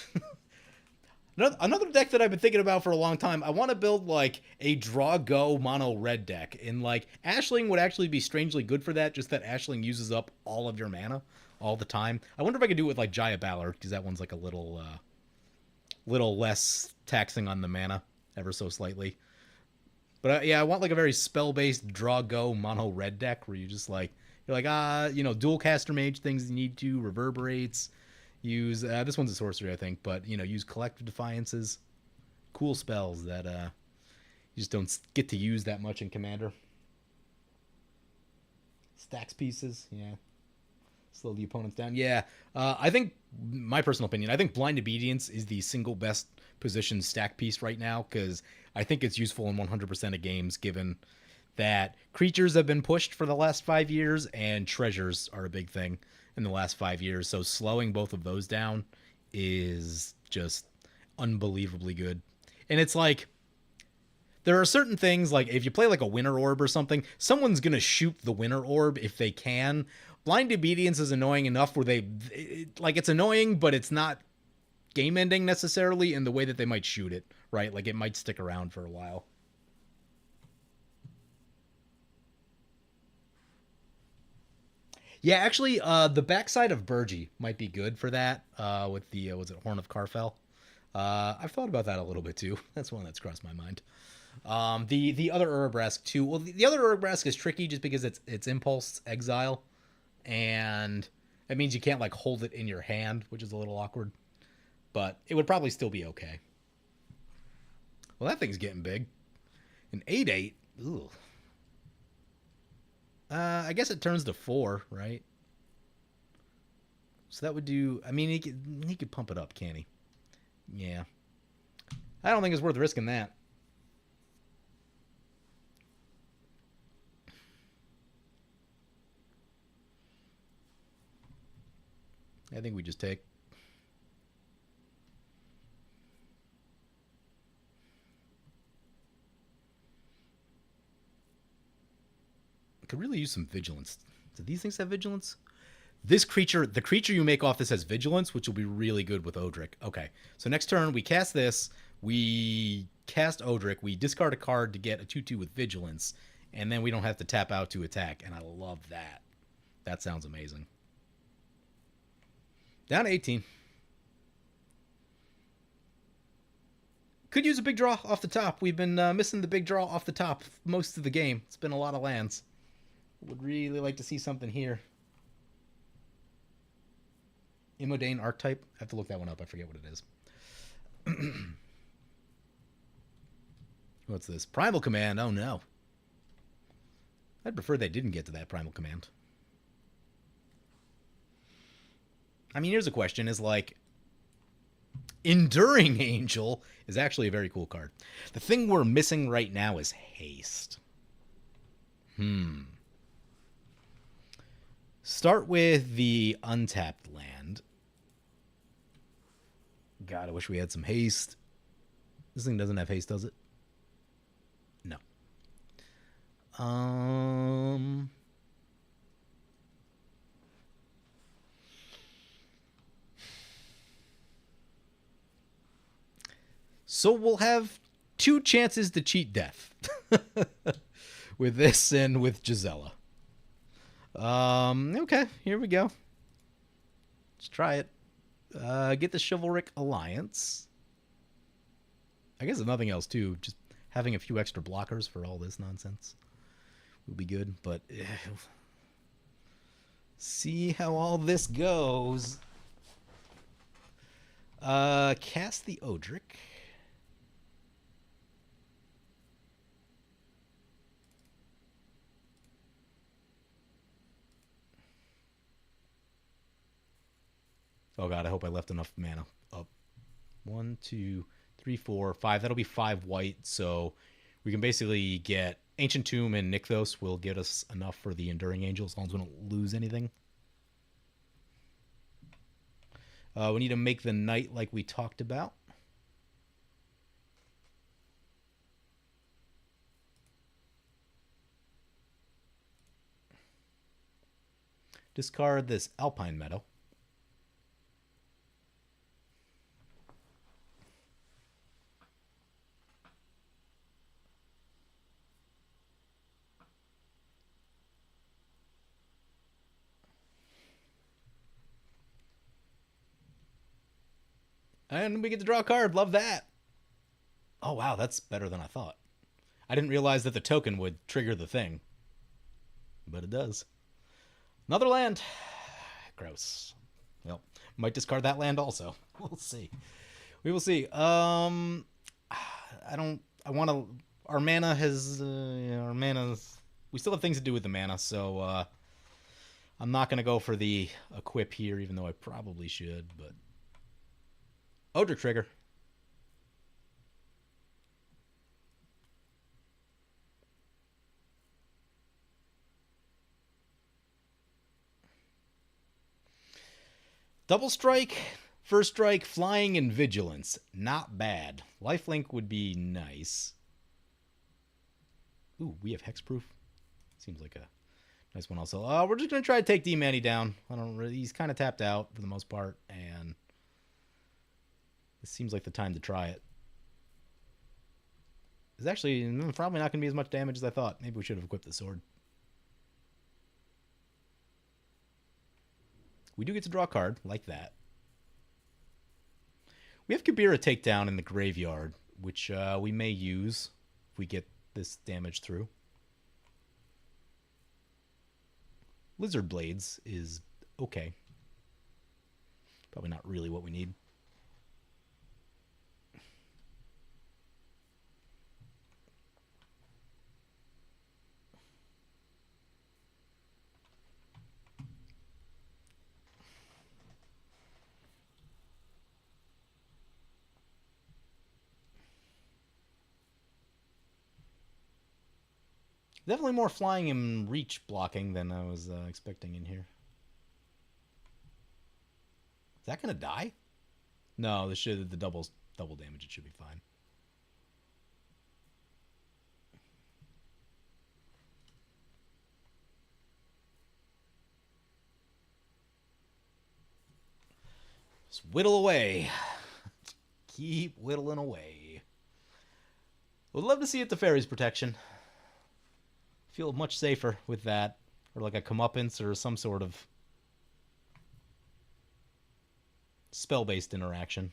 Another deck that I've been thinking about for a long time, I want to build, like, a draw-go mono-red deck. And, like, Ashling would actually be strangely good for that, just that Ashling uses up all of your mana all the time. I wonder if I could do it with, like, Jaya Ballard, because that one's, like, a little less taxing on the mana, ever so slightly. But, yeah, I want, like, a very spell-based draw-go mono-red deck where you just, like, you're like, dual caster mage things you need to, reverberates. Use this one's a sorcery, I think, but use collective defiances, cool spells that you just don't get to use that much in Commander. Stacks pieces, yeah. Slow the opponents down. Yeah, I think my personal opinion, I think Blind Obedience is the single best positioned stack piece right now because I think it's useful in 100% of games, given that creatures have been pushed for the last 5 years and treasures are a big thing in the last 5 years. So slowing both of those down is just unbelievably good. And it's like, there are certain things, like if you play like a Winter Orb or something, someone's going to shoot the Winter Orb if they can. Blind Obedience is annoying enough where it's annoying, but it's not game ending necessarily in the way that they might shoot it, right? Like it might stick around for a while. Yeah, actually, the backside of Burgi might be good for that. With the was it Horn of Carfel? I've thought about that a little bit too. That's one that's crossed my mind. The other Urabrask too. Well, the other Urabrask is tricky just because it's impulse exile, and it means you can't like hold it in your hand, which is a little awkward. But it would probably still be okay. Well, that thing's getting big. An 8/8. Ooh. I guess it turns to 4, right? So that would do. I mean, he could pump it up, can't he? Yeah. I don't think it's worth risking that. I think we just take. Could really use some vigilance. Do these things have vigilance? This creature, the creature you make off this has vigilance, which will be really good with Odric. Okay, so next turn we cast this, we cast Odric, we discard a card to get a 2/2 with vigilance, and then we don't have to tap out to attack, and I love that. That sounds amazing. Down to 18. Could use a big draw off the top. We've been missing the big draw off the top most of the game. It's been a lot of lands. Would really like to see something here. Immodane archetype. I have to look that one up. I forget what it is. What's this? Primal Command. Oh, no. I'd prefer they didn't get to that Primal Command. I mean, here's a question. Is like... Enduring Angel is actually a very cool card. The thing we're missing right now is haste. Start with the untapped land. God, I wish we had some haste. This thing doesn't have haste, does it? No. So we'll have 2 chances to cheat death. With this and with Gisela. Okay, here we go. Let's try it. Get the Chivalric Alliance. I guess if nothing else, too, just having a few extra blockers for all this nonsense will be good, but see how all this goes. Cast the Odric. Oh god, I hope I left enough mana up. 1, 2, 3, 4, 5. That'll be 5 white, so we can basically get Ancient Tomb and Nykthos will get us enough for the Enduring Angel as long as we don't lose anything. We need to make the Knight like we talked about. Discard this Alpine Meadow. And we get to draw a card. Love that. Oh, wow. That's better than I thought. I didn't realize that the token would trigger the thing. But it does. Another land. Gross. Well, might discard that land also. We'll see. We will see. I want to... Our mana has... our mana's... We still have things to do with the mana, so... I'm not going to go for the equip here, even though I probably should, but... Odric trigger. Double strike, first strike, flying, and vigilance. Not bad. Lifelink would be nice. Ooh, we have hexproof. Seems like a nice one also. We're just going to try to take D-Manny down. He's kind of tapped out for the most part, and... This seems like the time to try it. It's actually probably not going to be as much damage as I thought. Maybe we should have equipped the sword. We do get to draw a card, like that. We have Kabira Takedown in the graveyard, which we may use if we get this damage through. Lizard Blades is okay. Probably not really what we need. Definitely more flying and reach blocking than I was expecting in here. Is that going to die? No, the double damage. It should be fine. Just whittle away. Keep whittling away. Would love to see it to Fairy's Protection. Feel much safer with that. Or like a comeuppance or some sort of spell-based interaction.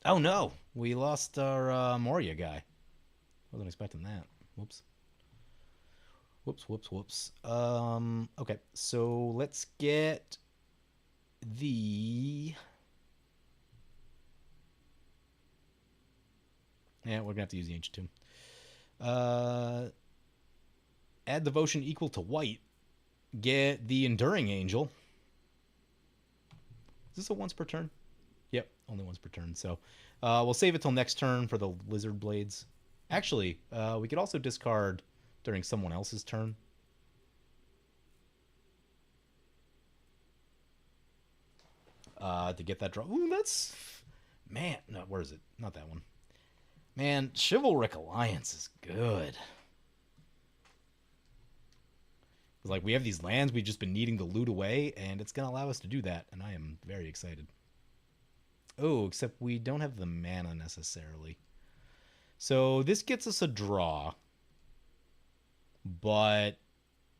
Oh no! We lost our Moria guy. Wasn't expecting that. Whoops. Whoops. Okay, so let's get the... Yeah, we're gonna have to use the Ancient Tomb. Add devotion equal to white. Get the Enduring Angel. Is this a once per turn? Yep, only once per turn. So we'll save it till next turn for the Lizard Blades. Actually, we could also discard during someone else's turn. To get that draw. Ooh, that's... Man, no, where is it? Not that one. Man, Chivalric Alliance is good. Like, we have these lands we've just been needing to loot away, and it's going to allow us to do that, and I am very excited. Oh, except we don't have the mana necessarily. So this gets us a draw. But,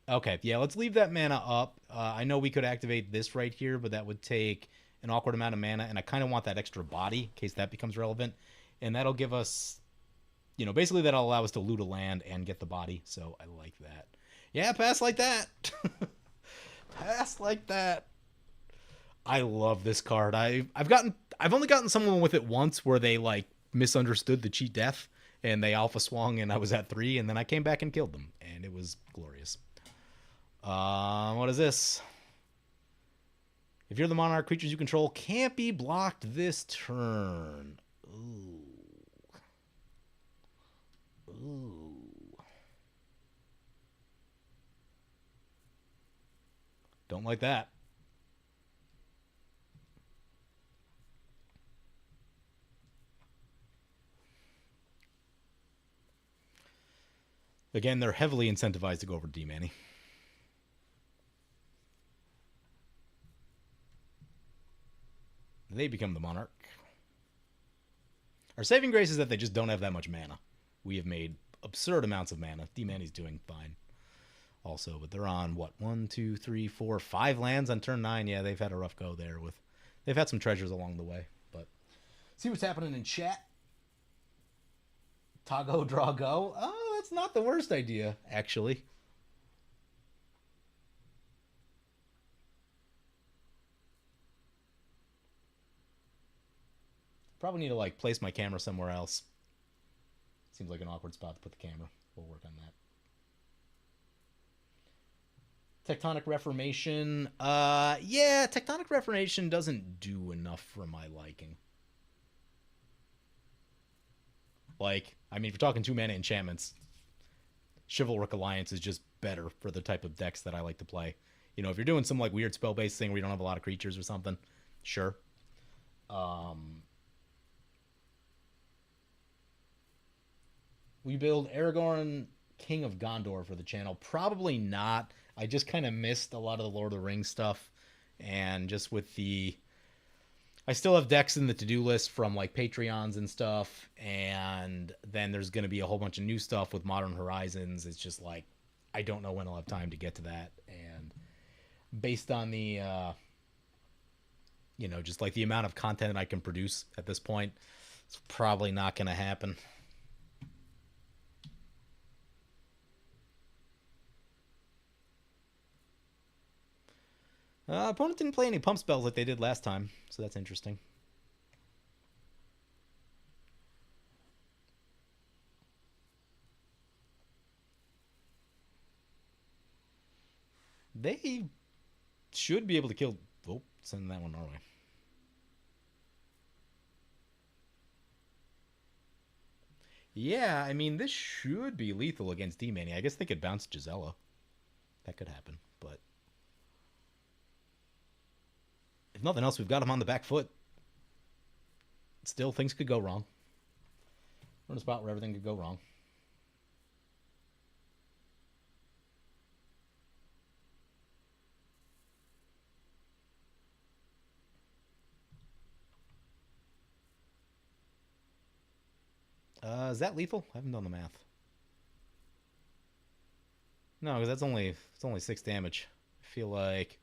okay, yeah, let's leave that mana up. I know we could activate this right here, but that would take an awkward amount of mana, and I kind of want that extra body in case that becomes relevant. And that'll give us, you know, basically that'll allow us to loot a land and get the body, so I like that. Yeah, pass like that. Pass like that. I love this card. I've only gotten someone with it once where they like misunderstood the cheat death and they alpha swung and I was at 3 and then I came back and killed them and it was glorious. What is this? If you're the monarch, creatures you control can't be blocked this turn. Ooh. Ooh. Don't like that. Again, they're heavily incentivized to go over D-Manny. They become the monarch. Our saving grace is that they just don't have that much mana. We have made absurd amounts of mana. D-Manny's doing fine. Also, but they're on what, 1, 2, 3, 4, 5 lands on turn 9. Yeah, they've had a rough go there. They've had some treasures along the way. But see what's happening in chat. Tago, draw, go. Oh, that's not the worst idea, actually. Probably need to like place my camera somewhere else. Seems like an awkward spot to put the camera. We'll work on that. Tectonic Reformation. Yeah, Tectonic Reformation doesn't do enough for my liking. Like, I mean, if you're talking 2-mana enchantments, Chivalric Alliance is just better for the type of decks that I like to play. You know, if you're doing some like weird spell-based thing where you don't have a lot of creatures or something, sure. We build Aragorn, King of Gondor for the channel. Probably not. I just kind of missed a lot of the Lord of the Rings stuff. And just with the... I still have decks in the to-do list from like Patreons and stuff. And then there's going to be a whole bunch of new stuff with Modern Horizons. It's just like, I don't know when I'll have time to get to that. And based on the, you know, just like the amount of content I can produce at this point, it's probably not going to happen. Opponent didn't play any pump spells like they did last time, so that's interesting. They should be able to kill... Oh, send that one our way. Yeah, I mean, this should be lethal against D-Manny. I guess they could bounce Gisela. That could happen, but... If nothing else, we've got him on the back foot. Still, things could go wrong. We're in a spot where everything could go wrong. Is that lethal? I haven't done the math. No, because it's only 6 damage. I feel like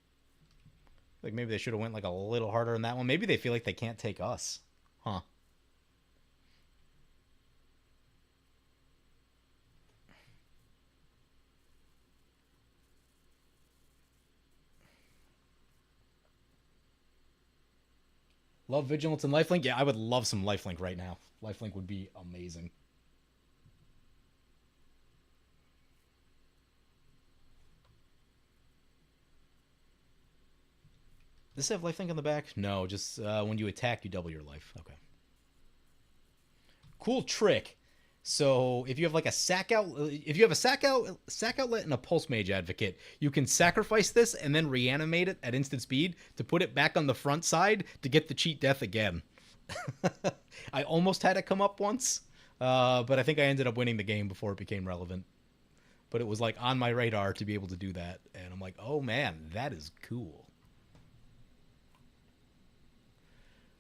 maybe they should have went like a little harder on that one. Maybe they feel like they can't take us. Huh. Love Vigilance and Lifelink? Yeah, I would love some Lifelink right now. Lifelink would be amazing. Does this have lifelink on the back? No, just when you attack, you double your life. Okay. Cool trick. So if you have like a if you have a sack outlet and a pulse mage advocate, you can sacrifice this and then reanimate it at instant speed to put it back on the front side to get the cheat death again. I almost had it come up once, but I think I ended up winning the game before it became relevant. But it was like on my radar to be able to do that, and I'm like, oh man, that is cool.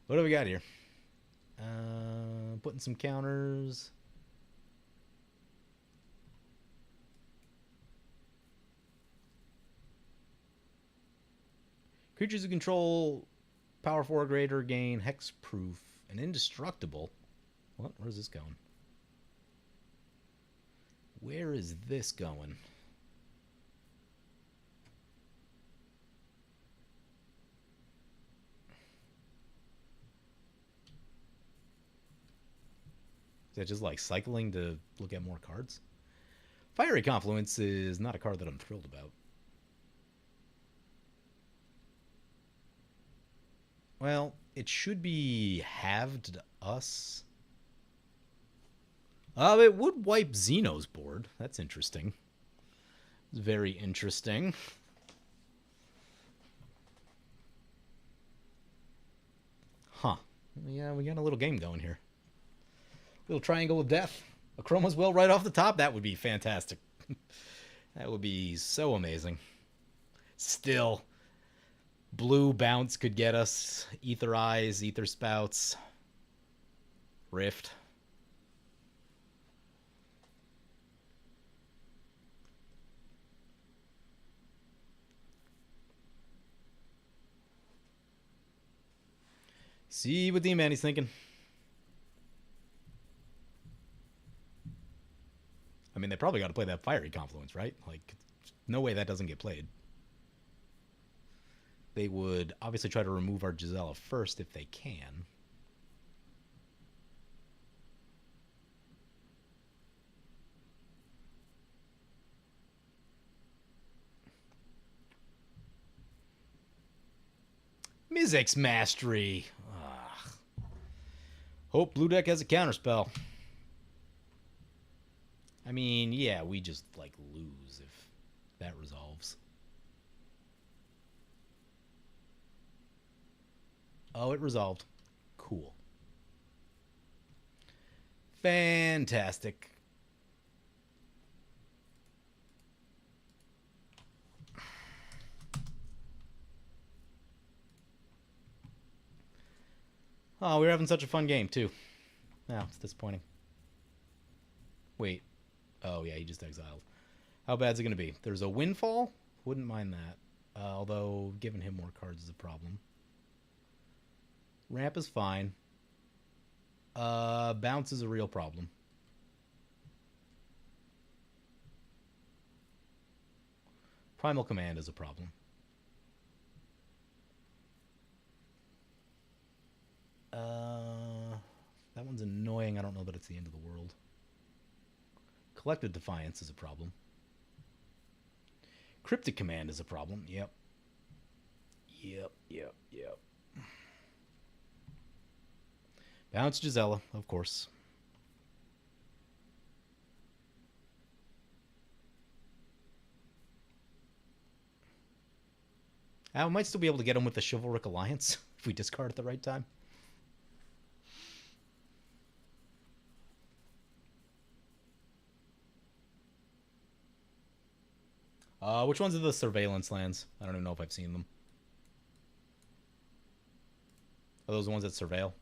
What do we got here? Putting some counters. Creatures who control power 4 or greater gain hexproof and indestructible. What? Where's this going? Where is this going? Is that just like cycling to look at more cards? Fiery Confluence is not a card that I'm thrilled about. Well, it should be halved us. It would wipe Xeno's board. That's interesting. It's very interesting. Huh. Yeah, we got a little game going here. Little triangle of death. A Chroma's Will right off the top. That would be fantastic. That would be so amazing. Still, blue bounce could get us. Ether Eyes, Ether Spouts, Rift. See what D-Manny's thinking. I mean, they probably got to play that Fiery Confluence, right? Like, no way that doesn't get played. They would obviously try to remove our Gisela first if they can. Mizzix Mastery. Ugh. Hope blue deck has a counterspell. I mean, yeah, we just, like, lose if that resolves. Oh, it resolved. Cool. Fantastic. Oh, we were having such a fun game, too. Now, it's disappointing. Wait. Oh, yeah, he just exiled. How bad is it going to be? There's a windfall? Wouldn't mind that. Although, giving him more cards is a problem. Ramp is fine. Bounce is a real problem. Primal Command is a problem. That one's annoying. I don't know that it's the end of the world. Collective Defiance is a problem. Cryptic Command is a problem. Yep. Bounce Gisela, of course. I might still be able to get him with the Chivalric Alliance if we discard at the right time. Which ones are the surveillance lands? I don't even know if I've seen them. Are those the ones that surveil?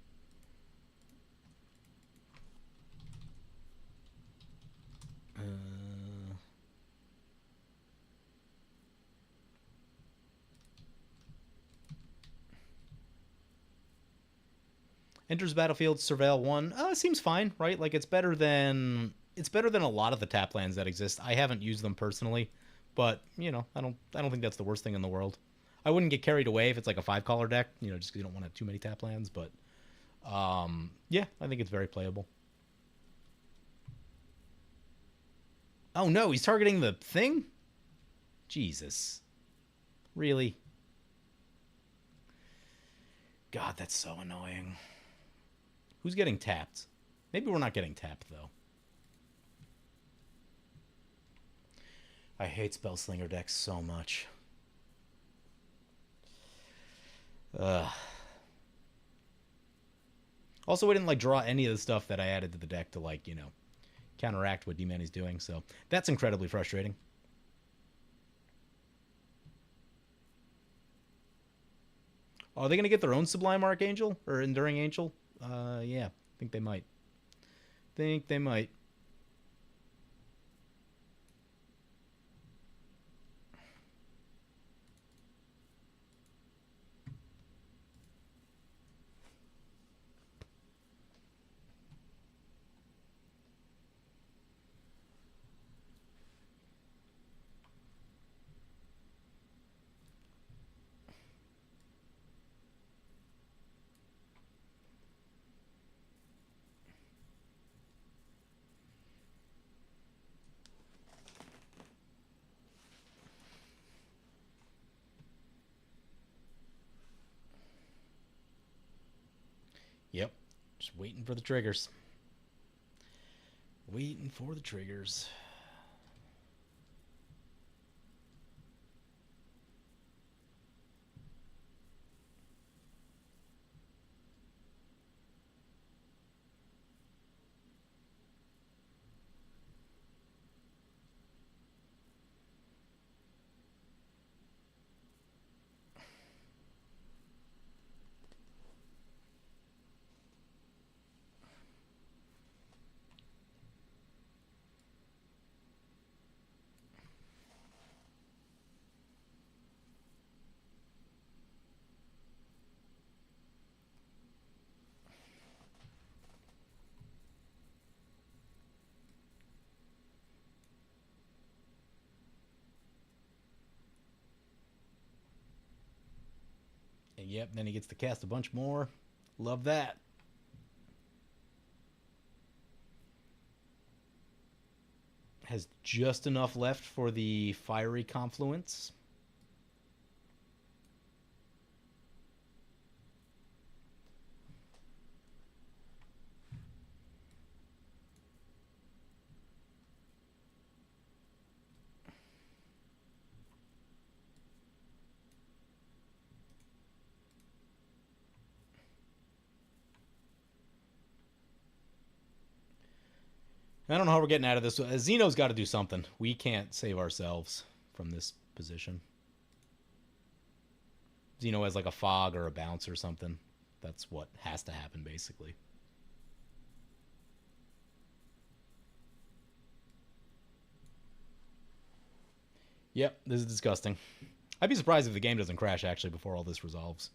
Enters battlefield, surveil 1. Seems fine, right? Like it's better than a lot of the tap lands that exist. I haven't used them personally, but you know, I don't think that's the worst thing in the world. I wouldn't get carried away if it's like a 5-color deck, you know, just because you don't want to have too many tap lands. But yeah, I think it's very playable. Oh no, he's targeting the thing? Jesus. Really? God, that's so annoying. Who's getting tapped? Maybe we're not getting tapped, though. I hate Spellslinger decks so much. Ugh. Also, we didn't, like, draw any of the stuff that I added to the deck to, like, you know, counteract what D-Manny's doing, so that's incredibly frustrating. Are they going to get their own Sublime Archangel? Or Enduring Angel? Yeah. Think they might. Think they might. Yep. Just waiting for the triggers. Waiting for the triggers. And yep, then he gets to cast a bunch more. Love that. Has just enough left for the Fiery Confluence. I don't know how we're getting out of this. Xeno's got to do something. We can't save ourselves from this position. Xeno has like a fog or a bounce or something. That's what has to happen, basically. Yep, this is disgusting. I'd be surprised if the game doesn't crash, actually, before all this resolves.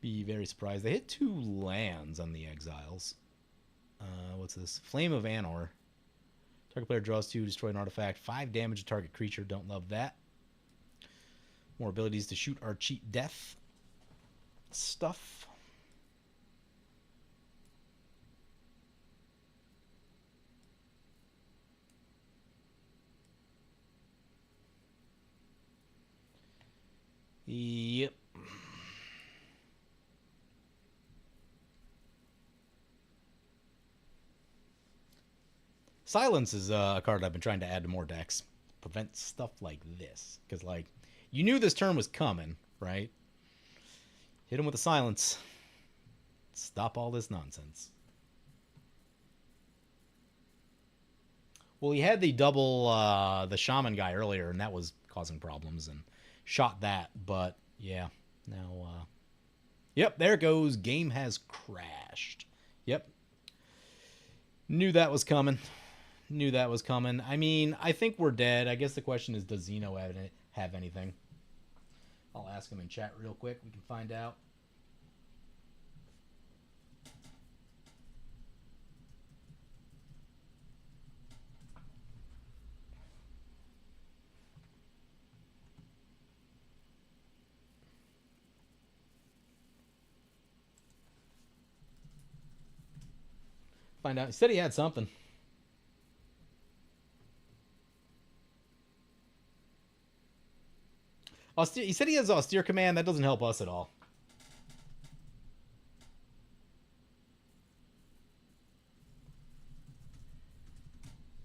Be very surprised. They hit 2 lands on the Exiles. What's this? Flame of Anor. Target player draws 2, destroy an artifact. 5 damage to target creature. Don't love that. More abilities to shoot or cheat death. Stuff. Yep. Silence is a card I've been trying to add to more decks. Prevent stuff like this. Because, like, you knew this turn was coming, right? Hit him with a silence. Stop all this nonsense. Well, he had the double the shaman guy earlier, and that was causing problems, and shot that. But yeah, now yep, there it goes. Game has crashed. Yep, knew that was coming. Knew that was coming. I mean, I think we're dead. I guess the question is, does Zeno have anything? I'll ask him in chat real quick. We can find out. Find out. He said he had something. He said he has austere command. That doesn't help us at all.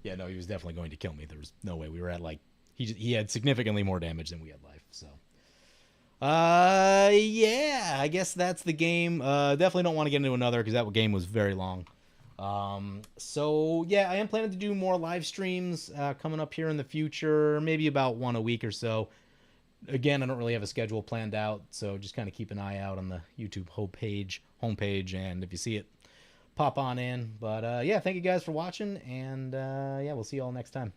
Yeah, no, he was definitely going to kill me. There was no way. We were at like he had significantly more damage than we had life. So, yeah, I guess that's the game. Definitely don't want to get into another because that game was very long. So yeah, I am planning to do more live streams coming up here in the future, maybe about one a week or so. Again, I don't really have a schedule planned out, so just kind of keep an eye out on the YouTube homepage, and if you see it, pop on in. But yeah, thank you guys for watching, and yeah, we'll see you all next time.